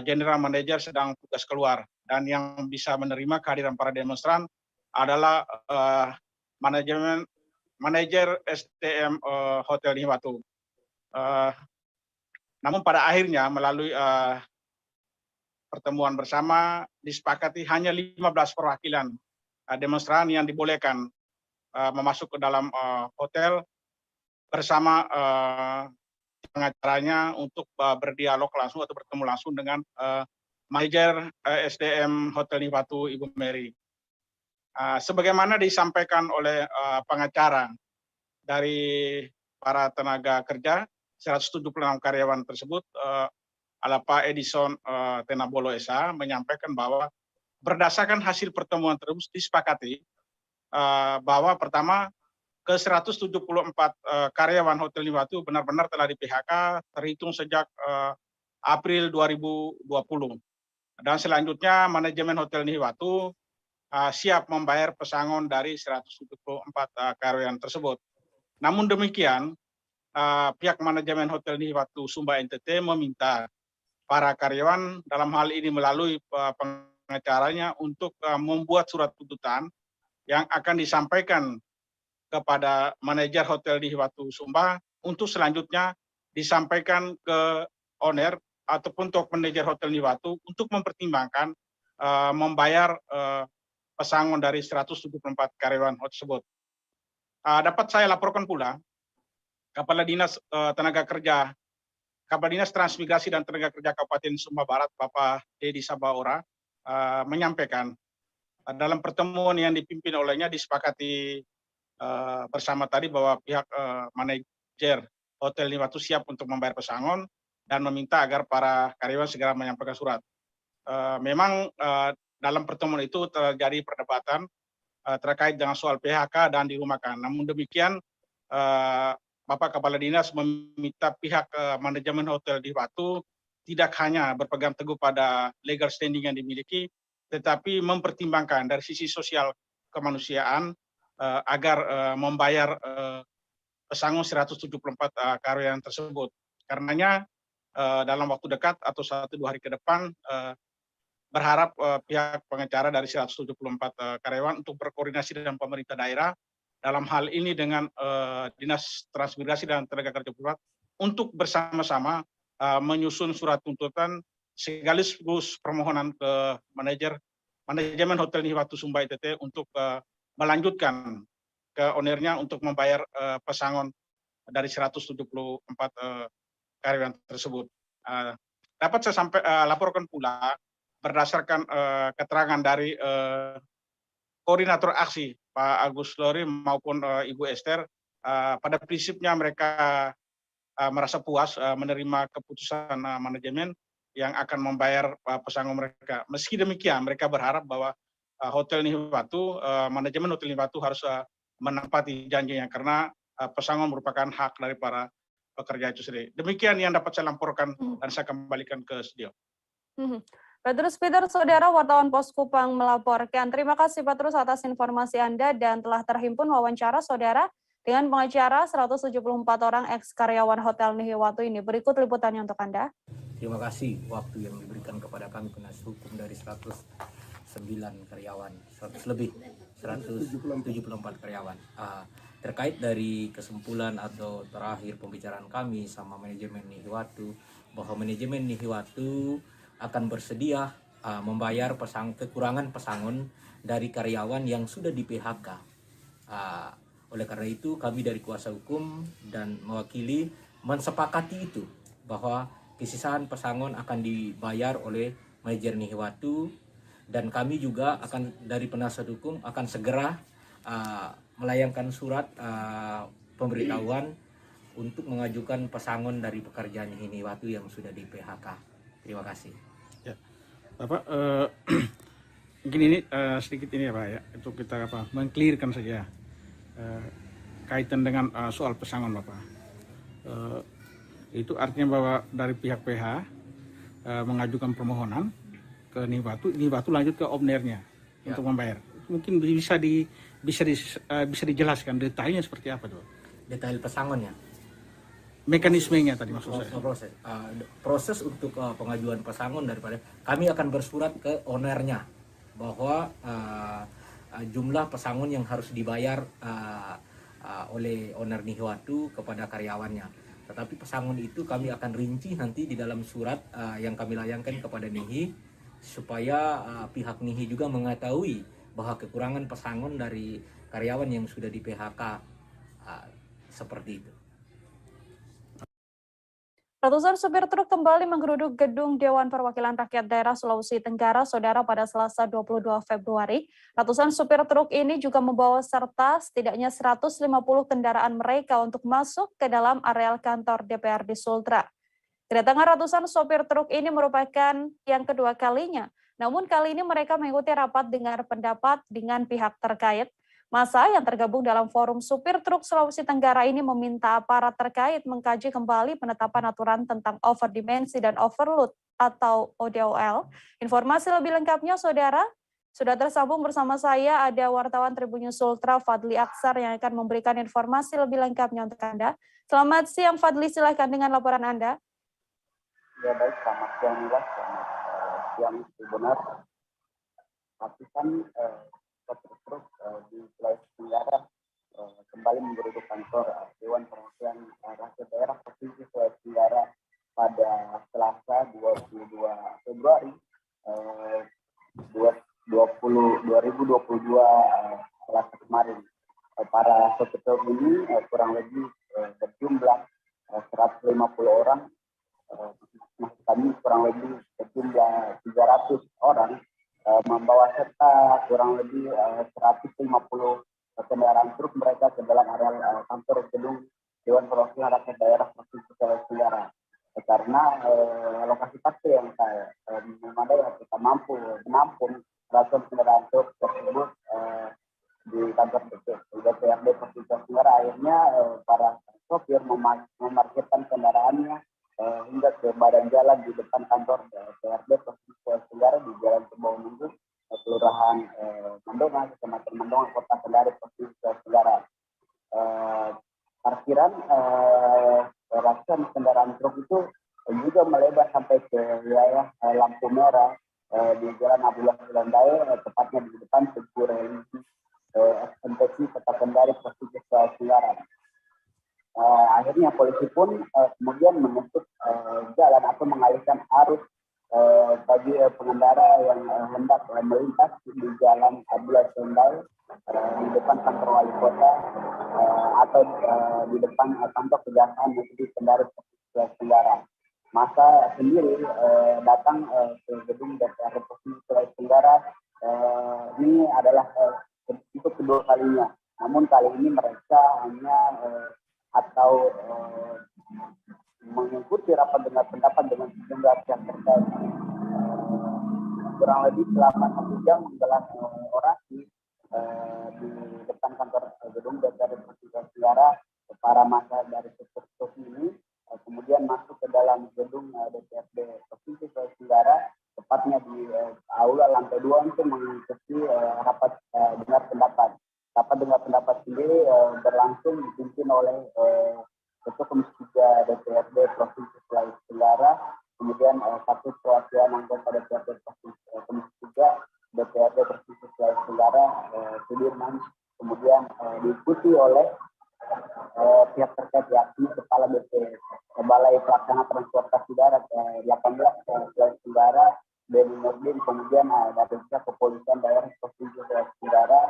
General Manager sedang tugas keluar, dan yang bisa menerima kehadiran para demonstran adalah manajer SDM Hotel Nihiwatu. Namun pada akhirnya melalui pertemuan bersama disepakati hanya 15 perwakilan demonstran yang dibolehkan memasuk ke dalam hotel bersama pengacaranya untuk berdialog langsung atau bertemu langsung dengan manajer SDM Hotel Nihiwatu, Ibu Mary. Sebagaimana disampaikan oleh pengacara dari para tenaga kerja, 176 karyawan tersebut, Pak Edison Tenabolo SA menyampaikan bahwa berdasarkan hasil pertemuan tersebut disepakati bahwa pertama ke 174 karyawan Hotel Nihiwatu benar-benar telah di PHK terhitung sejak April 2020. Dan selanjutnya manajemen Hotel Nihiwatu siap membayar pesangon dari 174 karyawan tersebut. Namun demikian, pihak manajemen Hotel Nihiwatu Sumba NTT meminta para karyawan dalam hal ini melalui pengacaranya untuk membuat surat tuntutan yang akan disampaikan kepada manajer Hotel Nihiwatu Sumba untuk selanjutnya disampaikan ke owner ataupun top manajer Hotel Nihiwatu untuk mempertimbangkan membayar pesangon dari 174 karyawan tersebut. Dapat saya laporkan pula, Kepala Dinas Tenaga Kerja, Kepala Dinas Transmigrasi dan Tenaga Kerja Kabupaten Sumba Barat, Bapak Dedi Sabaora, menyampaikan dalam pertemuan yang dipimpin olehnya disepakati bersama tadi bahwa pihak manajer Hotel Nihiwatu siap untuk membayar pesangon dan meminta agar para karyawan segera menyampaikan surat. Memang dalam pertemuan itu terjadi perdebatan terkait dengan soal PHK dan dirumahkan. Namun demikian, Bapak Kepala Dinas meminta pihak manajemen Hotel Nihiwatu tidak hanya berpegang teguh pada legal standing yang dimiliki, tetapi mempertimbangkan dari sisi sosial kemanusiaan agar membayar pesangon 174 karyawan tersebut. Karenanya dalam waktu dekat atau 1-2 hari ke depan berharap pihak pengacara dari 174 karyawan untuk berkoordinasi dengan pemerintah daerah dalam hal ini dengan Dinas Transmigrasi dan Tenaga Kerja Pusat untuk bersama-sama menyusun surat tuntutan sekaligus permohonan ke manajemen Hotel Nihiwatu Sumba NTT untuk melanjutkan ke ownernya untuk membayar pesangon dari 174 karyawan tersebut. Dapat saya laporkan pula berdasarkan keterangan dari koordinator aksi Pak Agus Lori maupun Ibu Esther, pada prinsipnya mereka merasa puas menerima keputusan manajemen yang akan membayar pesangon mereka. Meski demikian, mereka berharap bahwa Hotel Nihiwatu, manajemen Hotel Nihiwatu harus menepati janjinya karena pesangon merupakan hak dari para pekerja itu sendiri. Demikian yang dapat saya laporkan dan saya kembalikan ke studio. Petrus Peter, Saudara wartawan Pos Kupang melaporkan. Terima kasih Petrus atas informasi Anda dan telah terhimpun wawancara Saudara dengan pengacara 174 orang eks-karyawan Hotel Nihiwatu ini. Berikut liputannya untuk Anda. Terima kasih waktu yang diberikan kepada kami penasihat hukum dari 109 karyawan, 100 lebih, 174 karyawan. Terkait dari kesimpulan atau terakhir pembicaraan kami sama manajemen Nihiwatu, bahwa manajemen Nihiwatu akan bersedia membayar kekurangan pesangon dari karyawan yang sudah di PHK. Oleh karena itu kami dari kuasa hukum dan mewakili mensepakati itu, bahwa kesisahan pesangon akan dibayar oleh manajer Nihiwatu, dan kami juga akan dari penasihat hukum akan segera melayangkan surat pemberitahuan untuk mengajukan pesangon dari pekerja Nihiwatu yang sudah di PHK. Terima kasih. Ya, Bapak, mungkin ini sedikit ini ya Pak ya, untuk kita mengklirkan saja kaitan dengan soal pesangon Bapak. Itu artinya bahwa dari pihak PH mengajukan permohonan ke Nihiwatu lanjut ke ownernya untuk membayar. Mungkin bisa dijelaskan detailnya seperti apa tuh? Detail pesangonnya. Mekanismenya tadi maksud saya. Proses untuk pengajuan pesangon daripada kami akan bersurat ke ownernya bahwa jumlah pesangon yang harus dibayar oleh owner Nihiwatu kepada karyawannya. Tetapi pesangon itu kami akan rinci nanti di dalam surat yang kami layangkan kepada Nihi, supaya pihak Nihi juga mengetahui bahwa kekurangan pesangon dari karyawan yang sudah di PHK seperti itu. Ratusan supir truk kembali menggeruduk gedung Dewan Perwakilan Rakyat Daerah Sulawesi Tenggara, Saudara, pada Selasa 22 Februari. Ratusan supir truk ini juga membawa serta setidaknya 150 kendaraan mereka untuk masuk ke dalam areal kantor DPRD Sultra. Kedatangan ratusan sopir truk ini merupakan yang kedua kalinya. Namun kali ini mereka mengikuti rapat dengar pendapat dengan pihak terkait. Masa yang tergabung dalam Forum Supir Truk Sulawesi Tenggara ini meminta aparat terkait mengkaji kembali penetapan aturan tentang overdimensi dan overload atau ODOL. Informasi lebih lengkapnya, Saudara, sudah tersambung bersama saya ada wartawan Tribun News Sultra Fadli Aksar yang akan memberikan informasi lebih lengkapnya untuk Anda. Selamat siang Fadli, silakan dengan laporan Anda. Ya baik, selamat siang Mila, selamat siang benar. Pastikan truk di Sulawesi Tenggara kembali menggeruduk kantor Dewan Perwakilan Rakyat Daerah Provinsi Sulawesi Tenggara pada Selasa 22 Februari 2022 Selasa kemarin. Para sopir truk ini kurang lebih berjumlah 150 orang, kami kurang lebih berjumlah 300 orang, membawa serta kurang lebih 150 kendaraan truk mereka ke dalam areal kantor gedung Dewan Perwakilan Rakyat Daerah Provinsi Sulawesi Tenggara. Karena lokasi parkir yang memadai kita mampu menampung ratusan kendaraan truk tersebut di kantor DPRD Provinsi Sulawesi Tenggara, akhirnya para sopir memarkirkan kendaraannya hingga ke badan jalan di depan kantor DPRD Provinsi Sulawesi Tenggara di Jalan Kebonunjuk, Kelurahan Mandonga, Kecamatan Mandonga, Kota Kendari, Provinsi Sulawesi Tenggara. Parkiran ratusan kendaraan truk itu juga melebar sampai ke wilayah lampu merah di Jalan Abdullah Sulandai, tepatnya di depan Tugu Religi SMPC Kota Kendari, Provinsi Sulawesi Tenggara. Akhirnya polisi pun kemudian menutup jalan atau mengalihkan arus bagi pengendara yang hendak melintas di Jalan Abdullah Sulandai di depan kantor wali kota atau di depan kantor kejaksaan negeri Kendari Sulawesi Tenggara. Masa sendiri datang ke gedung DPRD Provinsi Sulawesi Tenggara. Ini adalah untuk kedua kalinya. Namun kali ini mereka hanya atau mengikuti rapat dengar pendapat dengan sejumlah pihak terkait. Kurang lebih selama 1 jam menggelar orasi di depan kantor gedung DPRD Provinsi Sulawesi Tenggara. Para massa dari struktur ini kemudian masuk ke dalam gedung DPRD Provinsi Sulawesi Tenggara, tepatnya di aula lantai 2 untuk mengikuti rapat dengar pendapat. Rapat dengar pendapat sendiri berlangsung dipimpin oleh Ketua Komisi 3 DPRD Provinsi Sulawesi Tenggara kemudian satu perwakilan anggota DPRD Komisi 3 DPRD Provinsi Sulawesi Tenggara Sudirman, kemudian diikuti oleh pihak terkait yakni Kepala BP Balai Pelaksana Transportasi Darat 18 Sulawesi Tenggara Benny Nurdin, kemudian dari pihak kepolisian daerah Provinsi Sulawesi Tenggara,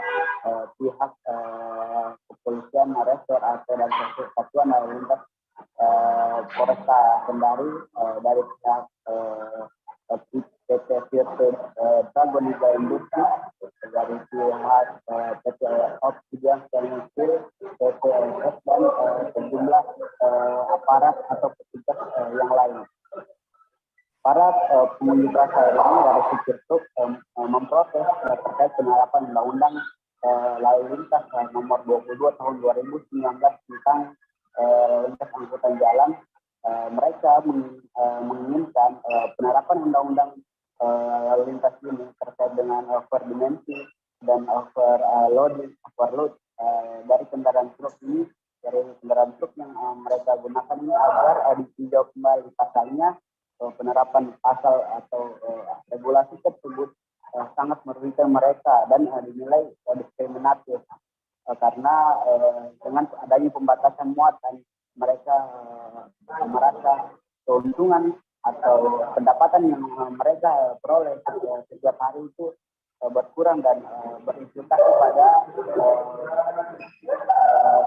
pihak kepolisian Resor Aceh dan Satuan Lalu Lintas Polresta Kendari, dari pihak PT Virtu Dragon Industri, dari pihak PT Oksigen Steel, PT LS, dan sejumlah aparat atau petugas yang lain. Para pengunjuk rasa ini dari supir truk memprotes terkait penerapan Undang-Undang Lalu Lintas Nomor 22 Tahun 2019 tentang lintas angkutan jalan. Mereka menginginkan penerapan Undang-Undang Lalu Lintas ini terkait dengan overdimensi dan overload dari kendaraan truk ini, dari kendaraan truk yang mereka gunakan ini, agar ditinjau kembali pasalnya. Penerapan pasal atau regulasi tersebut sangat merugikan mereka dan dinilai diskriminatif karena dengan adanya pembatasan muatan mereka merasa keuntungan atau pendapatan yang mereka peroleh setiap hari itu berkurang dan berimplikasi pada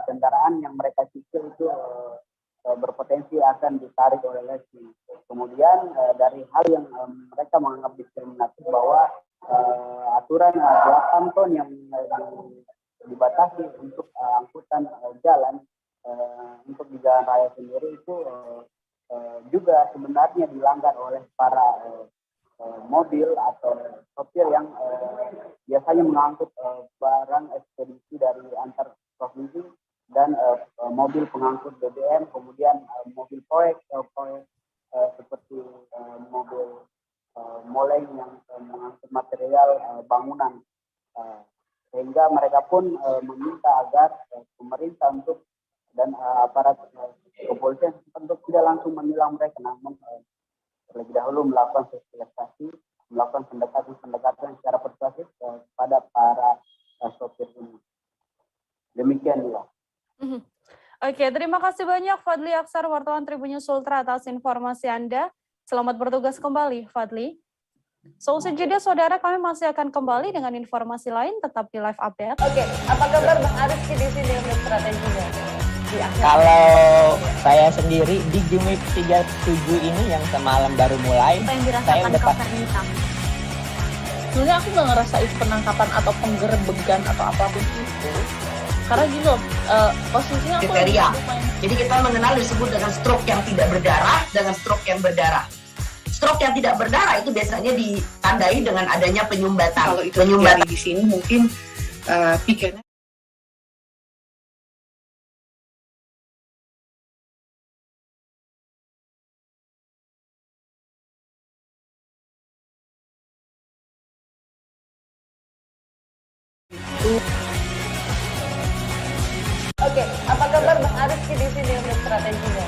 kendaraan yang mereka cicil itu berpotensi akan ditarik oleh leasing. Kemudian dari hal yang mereka menganggap diskriminatif bahwa aturan 8 ton yang dibatasi untuk angkutan jalan untuk di jalan raya sendiri itu juga sebenarnya dilanggar oleh para mobil atau sopir yang biasanya mengangkut barang ekspedisi dari antar provinsi dan mobil pengangkut BBM, kemudian mobil proyek seperti mobil moleng yang mengangkut material bangunan, sehingga mereka pun meminta agar pemerintah untuk dan aparat kepolisian untuk tidak langsung menilang mereka, namun terlebih dahulu melakukan sosialisasi, melakukan pendekatan secara persuasif kepada para sopir ini. Demikian ya. Oke, terima kasih banyak Fadli Aksar, wartawan Tribun News Ultra atas informasi Anda. Selamat bertugas kembali, Fadli. Seusai jeda, saudara, kami masih akan kembali dengan informasi lain, tetap di live update. Oke, apa kabar Bang Ariski di sini untuk strateginya? Kalau saya sendiri di Jumip 37 ini yang semalam baru mulai, saya udah sebenarnya aku nggak ngerasain penangkapan atau penggerebegan atau apapun itu. Karena gitu, posisinya aku kriteria. Jadi kita mengenal disebut dengan stroke yang tidak berdarah dengan stroke yang berdarah. Stroke yang tidak berdarah itu biasanya ditandai dengan adanya penyumbatan. Kalau itu terjadi di sini mungkin pikirnya Oke, apa kabar Bang Ariski di sini untuk strateginya?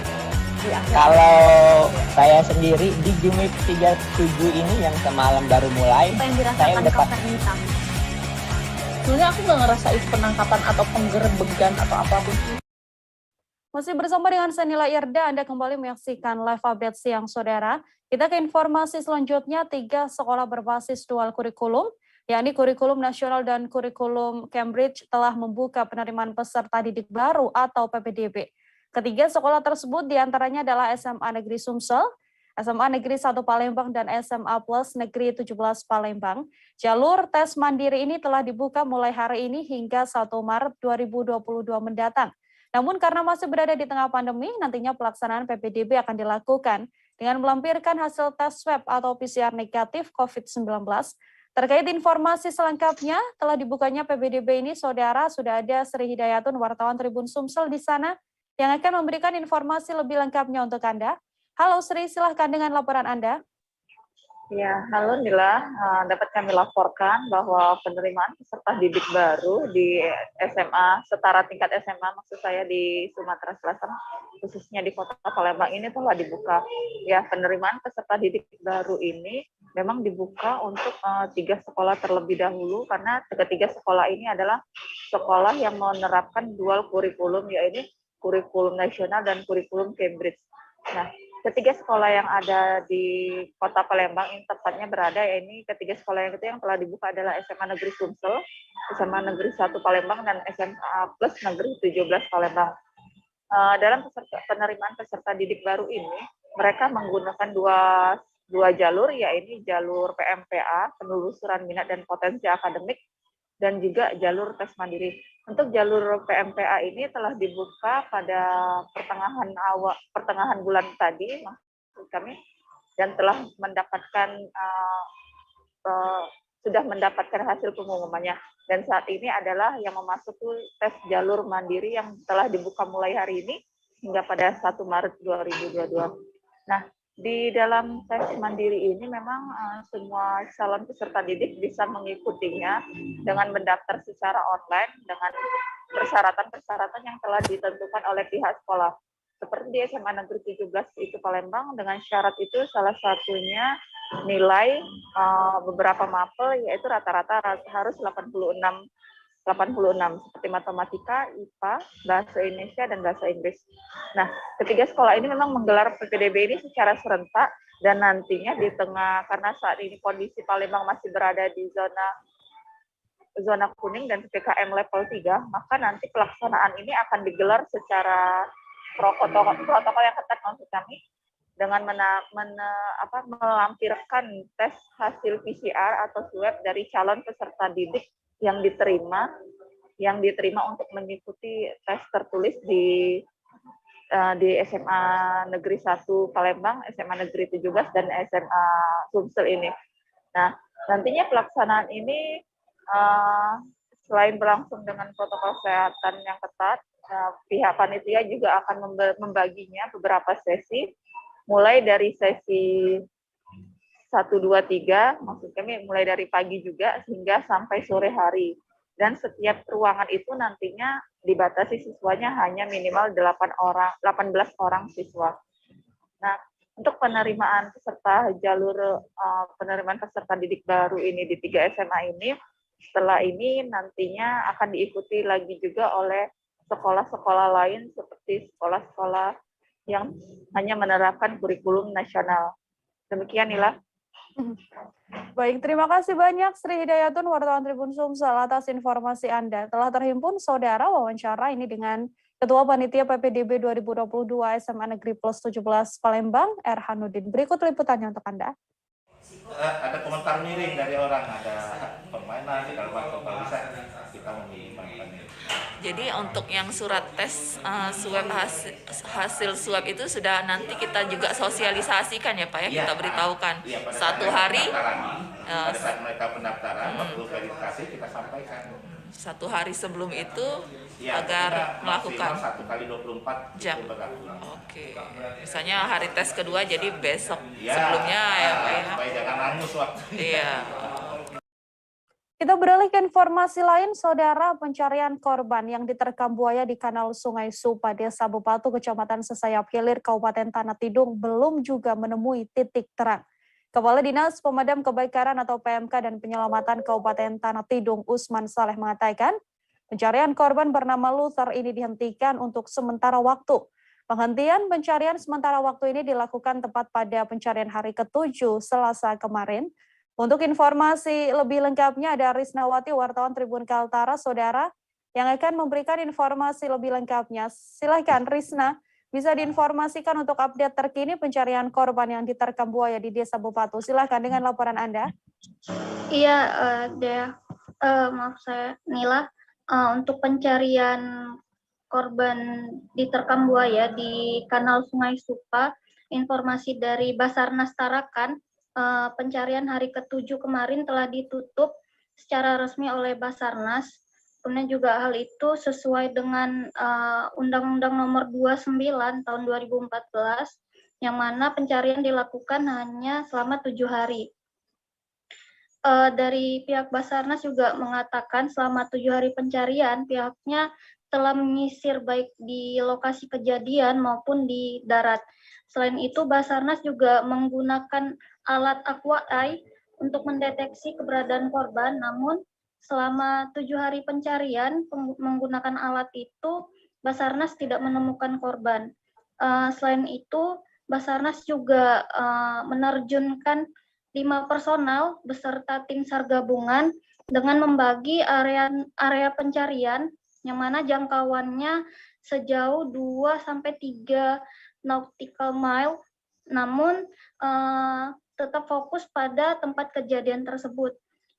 Kalau saya sendiri di Jumip 37 ini yang semalam baru mulai, saya udah sebenarnya aku nggak ngerasain penangkapan atau penggerebegan atau apapun itu. Masih bersama dengan Senila Irda, Anda kembali menyaksikan live update siang, saudara. Kita ke informasi selanjutnya, 3 sekolah berbasis dual kurikulum, yakni Kurikulum Nasional dan Kurikulum Cambridge, telah membuka penerimaan peserta didik baru atau PPDB. Ketiga sekolah tersebut diantaranya adalah SMA Negeri Sumsel, SMA Negeri 1 Palembang, dan SMA Plus Negeri 17 Palembang. Jalur tes mandiri ini telah dibuka mulai hari ini hingga 1 Maret 2022 mendatang. Namun karena masih berada di tengah pandemi, nantinya pelaksanaan PPDB akan dilakukan dengan melampirkan hasil tes swab atau PCR negatif COVID-19. Terkait informasi selengkapnya, telah dibukanya PPDB ini, saudara, sudah ada Sri Hidayatun, wartawan Tribun Sumsel di sana, yang akan memberikan informasi lebih lengkapnya untuk Anda. Halo Sri, silahkan dengan laporan Anda. Ya, halo Nila. Dapat kami laporkan bahwa penerimaan peserta didik baru di SMA, setara tingkat SMA maksud saya di Sumatera Selatan, khususnya di Kota Palembang ini telah dibuka. Ya, penerimaan peserta didik baru ini memang dibuka untuk 3 sekolah terlebih dahulu, karena ketiga sekolah ini adalah sekolah yang menerapkan dual kurikulum, yaitu kurikulum nasional dan kurikulum Cambridge. Nah, ketiga sekolah yang ada di Kota Palembang ini tepatnya berada, ini ketiga sekolah yang itu yang telah dibuka adalah SMA Negeri Sumsel, SMA Negeri 1 Palembang, dan SMA Plus Negeri 17 Palembang. Dalam penerimaan peserta didik baru ini, mereka menggunakan dua jalur, yaitu jalur PMPA, penelusuran minat dan potensi akademik, dan juga jalur tes mandiri. Untuk jalur PMPA ini telah dibuka pada pertengahan bulan tadi, maksud kami, dan telah mendapatkan sudah mendapatkan hasil pengumumannya. Dan saat ini adalah yang memasuki tes jalur mandiri yang telah dibuka mulai hari ini hingga pada 1 Maret 2022. Nah, di dalam tes mandiri ini memang semua calon peserta didik bisa mengikutinya dengan mendaftar secara online dengan persyaratan-persyaratan yang telah ditentukan oleh pihak sekolah. Seperti di SMA Negeri 17 itu Palembang, dengan syarat itu salah satunya nilai beberapa mapel, yaitu rata-rata harus 86 seperti matematika, IPA, bahasa Indonesia, dan bahasa Inggris. Nah, ketiga sekolah ini memang menggelar PPDB ini secara serentak, dan nantinya di tengah, karena saat ini kondisi Palembang masih berada di zona kuning dan PPKM level 3, maka nanti pelaksanaan ini akan digelar secara protokol yang ketat maksud kami, dengan melampirkan tes hasil PCR atau swab dari calon peserta didik yang diterima untuk mengikuti tes tertulis di SMA Negeri 1 Palembang, SMA Negeri 17, dan SMA Sumsel ini. Nah, nantinya pelaksanaan ini selain berlangsung dengan protokol kesehatan yang ketat, pihak panitia juga akan membaginya beberapa sesi, mulai dari sesi 1, 2, 3, maksud kami mulai dari pagi juga hingga sampai sore hari. Dan setiap ruangan itu nantinya dibatasi siswanya hanya minimal 18 orang siswa. Nah, untuk penerimaan peserta jalur penerimaan peserta didik baru ini di 3 SMA ini, setelah ini nantinya akan diikuti lagi juga oleh sekolah-sekolah lain seperti sekolah-sekolah yang hanya menerapkan kurikulum nasional. Demikian, Nila. Baik, terima kasih banyak Sri Hidayatun, wartawan Tribun Sumsel, atas informasi Anda. Telah terhimpun saudara wawancara ini dengan Ketua Panitia PPDB 2022 SMA Negeri Plus 17 Palembang, R. Hanudin. Berikut liputannya untuk Anda. Ada komentar miring dari orang, ada permainan, kalau bisa kita menyimpangkan. Jadi untuk yang surat tes swab hasil swab itu sudah nanti kita juga sosialisasikan ya Pak ya, kita beritahukan satu hari pada saat mereka pendaftaran waktu verifikasi kita sampaikan. Satu hari sebelum itu agar melakukan 1x24 jam. Oke. Misalnya hari tes kedua jadi besok sebelumnya ya Pak ya. Supaya jangan hangus waktu. Iya. Kita beralih ke informasi lain, saudara. Pencarian korban yang diterkam buaya di kanal Sungai Supa, Desa Bupatu, Kecamatan Sesayap Hilir, Kabupaten Tanah Tidung belum juga menemui titik terang. Kepala Dinas Pemadam Kebakaran atau PMK dan Penyelamatan Kabupaten Tanah Tidung, Usman Saleh, mengatakan pencarian korban bernama Luther ini dihentikan untuk sementara waktu. Penghentian pencarian sementara waktu ini dilakukan tepat pada pencarian hari ke-7 Selasa kemarin. Untuk informasi lebih lengkapnya ada Risnawati, wartawan Tribun Kaltara, saudara, yang akan memberikan informasi lebih lengkapnya. Silakan Risna, bisa diinformasikan untuk update terkini pencarian korban yang diterkam buaya di Desa Bupatu. Silakan dengan laporan Anda. Iya, maaf saya Nila. Untuk pencarian korban diterkam buaya di Kanal Sungai Supa, informasi dari Basarnas Tarakan, pencarian hari ke-7 kemarin telah ditutup secara resmi oleh Basarnas. Kemudian juga hal itu sesuai dengan Undang-Undang Nomor 29 tahun 2014, yang mana pencarian dilakukan hanya selama 7 hari. dari pihak Basarnas juga mengatakan selama 7 hari pencarian pihaknya telah menyisir baik di lokasi kejadian maupun di darat. Selain itu, Basarnas juga menggunakan alat aqua eye untuk mendeteksi keberadaan korban, namun selama 7 hari pencarian menggunakan alat itu, Basarnas tidak menemukan korban. Selain itu, Basarnas juga menerjunkan 5 personal beserta tim SAR gabungan dengan membagi area pencarian yang mana jangkauannya sejauh 2-3 nautical mile, namun tetap fokus pada tempat kejadian tersebut.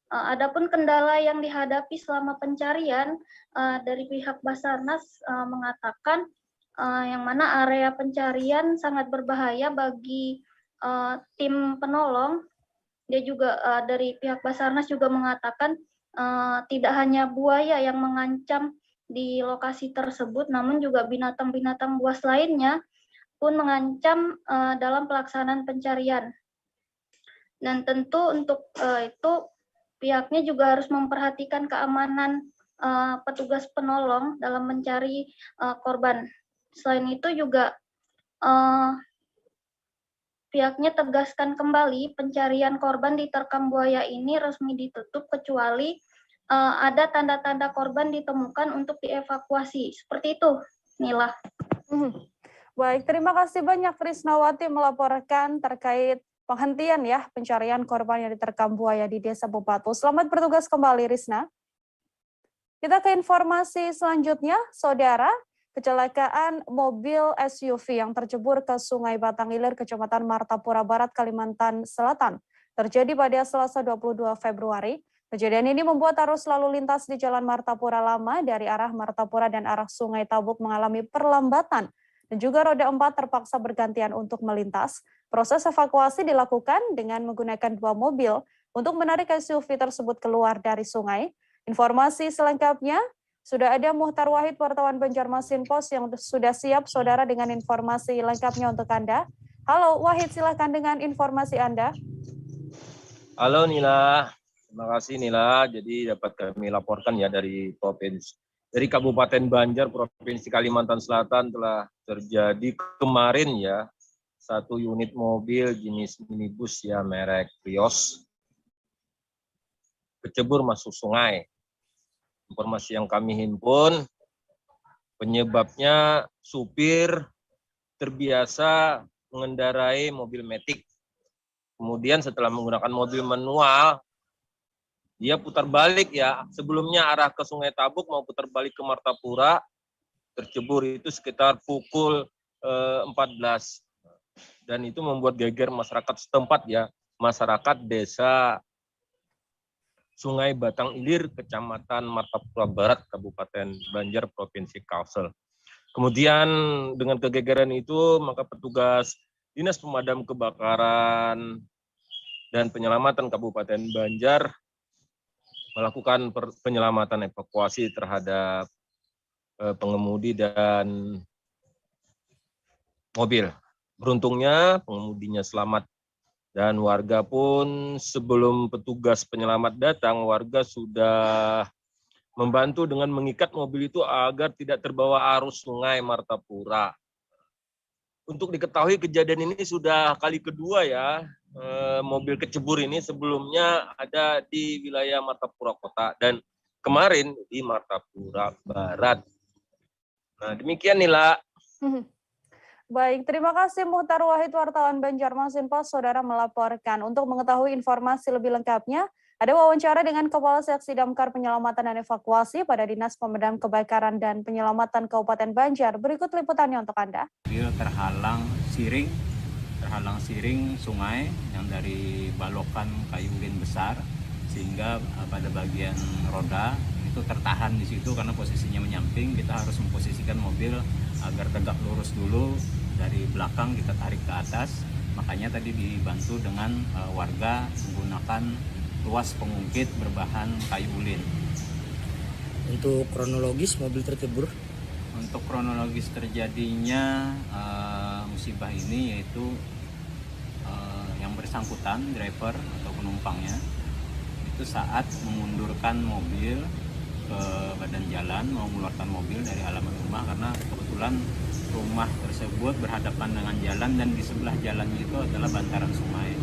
Adapun kendala yang dihadapi selama pencarian dari pihak Basarnas mengatakan yang mana area pencarian sangat berbahaya bagi tim penolong. Dia juga dari pihak Basarnas juga mengatakan tidak hanya buaya yang mengancam di lokasi tersebut, namun juga binatang-binatang buas lainnya pun mengancam dalam pelaksanaan pencarian. Dan tentu untuk itu pihaknya juga harus memperhatikan keamanan petugas penolong dalam mencari korban. Selain itu juga pihaknya tegaskan kembali pencarian korban diterkam buaya ini resmi ditutup kecuali ada tanda-tanda korban ditemukan untuk dievakuasi. Seperti itu, Nila. Baik, terima kasih banyak Krisnawati melaporkan terkait penghentian ya pencarian korban yang diterkam buaya di Desa Bupatu. Selamat bertugas kembali, Risna. Kita ke informasi selanjutnya, Saudara. Kecelakaan mobil SUV yang tercebur ke Sungai Batang Ilir, Kecamatan Martapura Barat, Kalimantan Selatan, terjadi pada Selasa 22 Februari. Kejadian ini membuat arus lalu lintas di Jalan Martapura Lama dari arah Martapura dan arah Sungai Tabuk mengalami perlambatan, dan juga roda 4 terpaksa bergantian untuk melintas. Proses evakuasi dilakukan dengan menggunakan 2 mobil untuk menarik SUV tersebut keluar dari sungai. Informasi selengkapnya sudah ada Muhtar Wahid, wartawan Banjarmasin Post, yang sudah siap, Saudara, dengan informasi lengkapnya untuk Anda. Halo Wahid, silakan dengan informasi Anda. Halo Nila, terima kasih Nila. Jadi dapat kami laporkan ya dari Kabupaten Banjar, Provinsi Kalimantan Selatan telah terjadi kemarin ya, 1 unit mobil jenis minibus ya merek Prius kecebur masuk sungai. Informasi yang kami himpun, penyebabnya supir terbiasa mengendarai mobil matic. Kemudian setelah menggunakan mobil manual, dia putar balik ya. Sebelumnya arah ke Sungai Tabuk mau putar balik ke Martapura, tercebur itu sekitar pukul 14. Dan itu membuat geger masyarakat setempat ya, masyarakat desa Sungai Batang Ilir, Kecamatan Martapura Barat, Kabupaten Banjar, Provinsi Kalsel. Kemudian dengan kegegeran itu, maka petugas Dinas Pemadam Kebakaran dan Penyelamatan Kabupaten Banjar melakukan penyelamatan evakuasi terhadap pengemudi dan mobil. Beruntungnya pengemudinya selamat. Dan warga pun sebelum petugas penyelamat datang, warga sudah membantu dengan mengikat mobil itu agar tidak terbawa arus sungai Martapura. Untuk diketahui kejadian ini sudah kali kedua ya, mobil kecebur ini sebelumnya ada di wilayah Martapura Kota dan kemarin di Martapura Barat. Nah demikian Nila. Baik, terima kasih Muhtar Wahid, wartawan Banjarmasin Post, Saudara melaporkan. Untuk mengetahui informasi lebih lengkapnya, ada wawancara dengan Kepala Seksi Damkar Penyelamatan dan Evakuasi pada Dinas Pemadam Kebakaran dan Penyelamatan Kabupaten Banjar. Berikut liputannya untuk Anda. Terhalang siring sungai yang dari balokan kayu ulin besar, sehingga pada bagian roda itu tertahan di situ karena posisinya menyamping. Kita harus memposisikan mobil agar tegak lurus dulu, dari belakang kita tarik ke atas. Makanya tadi dibantu dengan warga menggunakan tuas pengungkit berbahan kayu ulin. Untuk kronologis mobil tercebur? Untuk kronologis terjadinya musibah ini yaitu yang bersangkutan, driver atau penumpangnya, itu saat memundurkan mobil ke badan jalan, mau mengeluarkan mobil dari halaman rumah karena kebetulan rumah tersebut berhadapan dengan jalan dan di sebelah jalannya itu adalah bantaran sungai.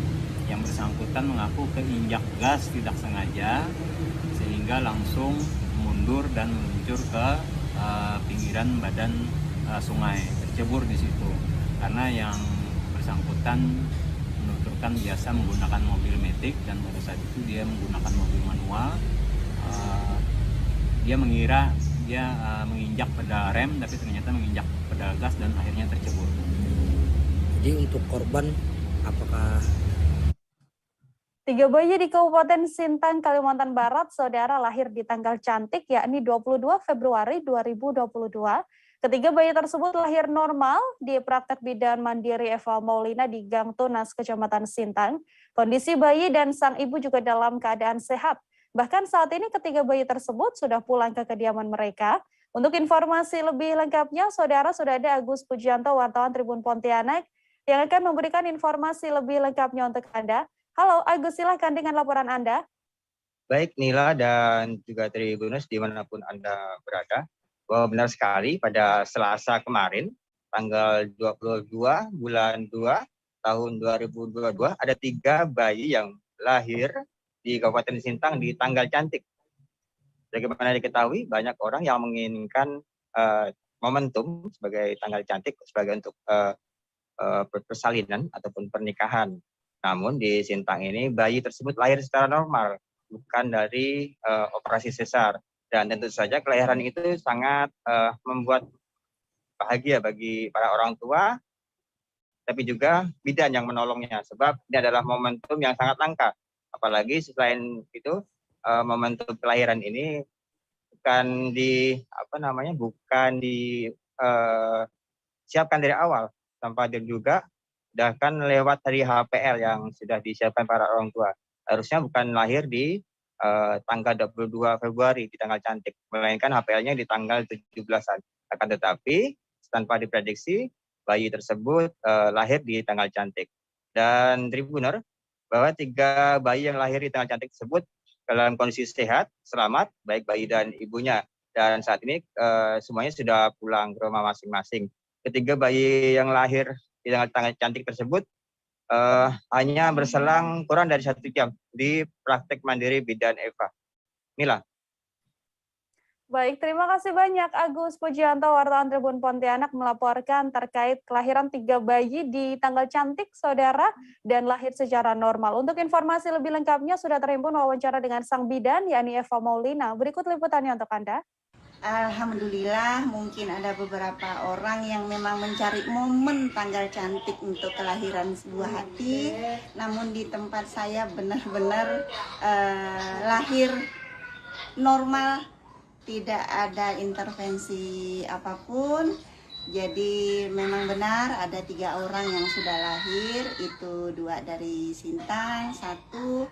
Yang bersangkutan mengaku keinjak gas tidak sengaja sehingga langsung mundur dan meluncur ke pinggiran badan sungai, tercebur di situ. Karena yang bersangkutan menuturkan biasa menggunakan mobil matic dan pada saat itu dia menggunakan mobil manual. Dia mengira dia menginjak pedal rem, tapi ternyata menginjak pedal gas dan akhirnya tercebur. Jadi untuk korban apakah 3 bayi di Kabupaten Sintang, Kalimantan Barat, saudara lahir di tanggal cantik yakni 22 Februari 2022. Ketiga bayi tersebut lahir normal di praktek bidan mandiri Eva Maulina di Gang Tunas, Kecamatan Sintang. Kondisi bayi dan sang ibu juga dalam keadaan sehat. Bahkan saat ini ketiga bayi tersebut sudah pulang ke kediaman mereka. Untuk informasi lebih lengkapnya, saudara sudah ada Agus Pujianto, wartawan Tribun Pontianak, yang akan memberikan informasi lebih lengkapnya untuk Anda. Halo Agus, silahkan dengan laporan Anda. Baik Nila dan juga Tribuners dimanapun Anda berada, bahwa benar sekali pada Selasa kemarin, tanggal 22 bulan 2 tahun 2022, ada 3 bayi yang lahir di Kabupaten Sintang di tanggal cantik. Bagaimana diketahui, banyak orang yang menginginkan momentum sebagai tanggal cantik sebagai untuk persalinan ataupun pernikahan. Namun di Sintang ini bayi tersebut lahir secara normal, bukan dari operasi sesar. Dan tentu saja kelahiran itu sangat membuat bahagia bagi para orang tua, tapi juga bidan yang menolongnya. Sebab ini adalah momentum yang sangat langka. Apalagi selain itu momentum kelahiran ini bukan disiapkan dari awal tanpa diduga. Bahkan lewat dari HPL yang sudah disiapkan para orang tua. Harusnya bukan lahir di tanggal 22 Februari di tanggal cantik, melainkan HPL-nya di tanggal 17-an. Akan tetapi tanpa diprediksi bayi tersebut lahir di tanggal cantik. Dan Tribuner, bahwa 3 bayi yang lahir di tanggal cantik tersebut dalam kondisi sehat, selamat, baik bayi dan ibunya. Dan saat ini semuanya sudah pulang ke rumah masing-masing. Ketiga bayi yang lahir di tanggal cantik tersebut hanya berselang kurang dari 1 jam di praktek mandiri bidan Eva. Mila. Baik, terima kasih banyak Agus Pujianto, wartawan Tribun Pontianak melaporkan terkait kelahiran 3 bayi di tanggal cantik, saudara, dan lahir secara normal. Untuk informasi lebih lengkapnya sudah terhimpun wawancara dengan sang bidan, yakni Eva Maulina. Berikut liputannya untuk Anda. Alhamdulillah, mungkin ada beberapa orang yang memang mencari momen tanggal cantik untuk kelahiran sebuah hati. Namun di tempat saya benar-benar lahir normal, tidak ada intervensi apapun. Jadi memang benar ada 3 orang yang sudah lahir, itu 2 dari Sintang, 1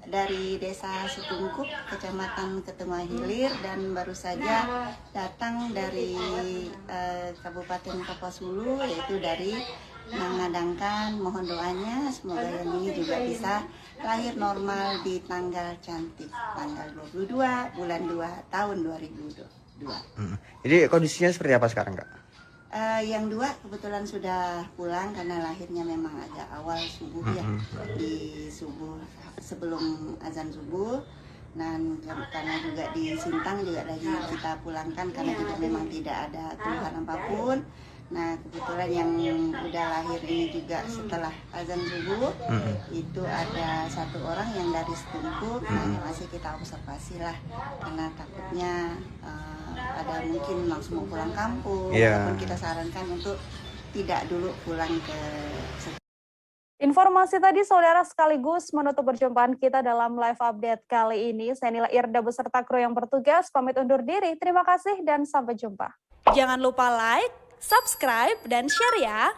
dari Desa Sutungkup, Kecamatan Ketumah Hilir, dan baru saja datang dari Kabupaten Kapuasulu, yaitu dari mengadangkan. Mohon doanya semoga yang ini juga bisa lahir normal di tanggal cantik, tanggal 22 bulan 2 tahun 2022. Jadi kondisinya seperti apa sekarang, Kak? Yang 2 kebetulan sudah pulang karena lahirnya memang agak awal subuh ya, di subuh sebelum azan subuh. Dan karena juga di Sintang juga lagi kita pulangkan karena juga memang tidak ada keluhan apapun. Nah kebetulan yang udah lahir ini juga setelah azan subuh itu ada 1 orang yang dari Sutungkup. Nah masih kita observasi lah karena takutnya ada mungkin langsung mau pulang kampung, ataupun kita sarankan untuk tidak dulu pulang ke. Informasi tadi saudara sekaligus menutup perjumpaan kita dalam live update kali ini. Saya Nila Irda beserta kru yang bertugas pamit undur diri. Terima kasih dan sampai jumpa. Jangan lupa like, subscribe, dan share ya.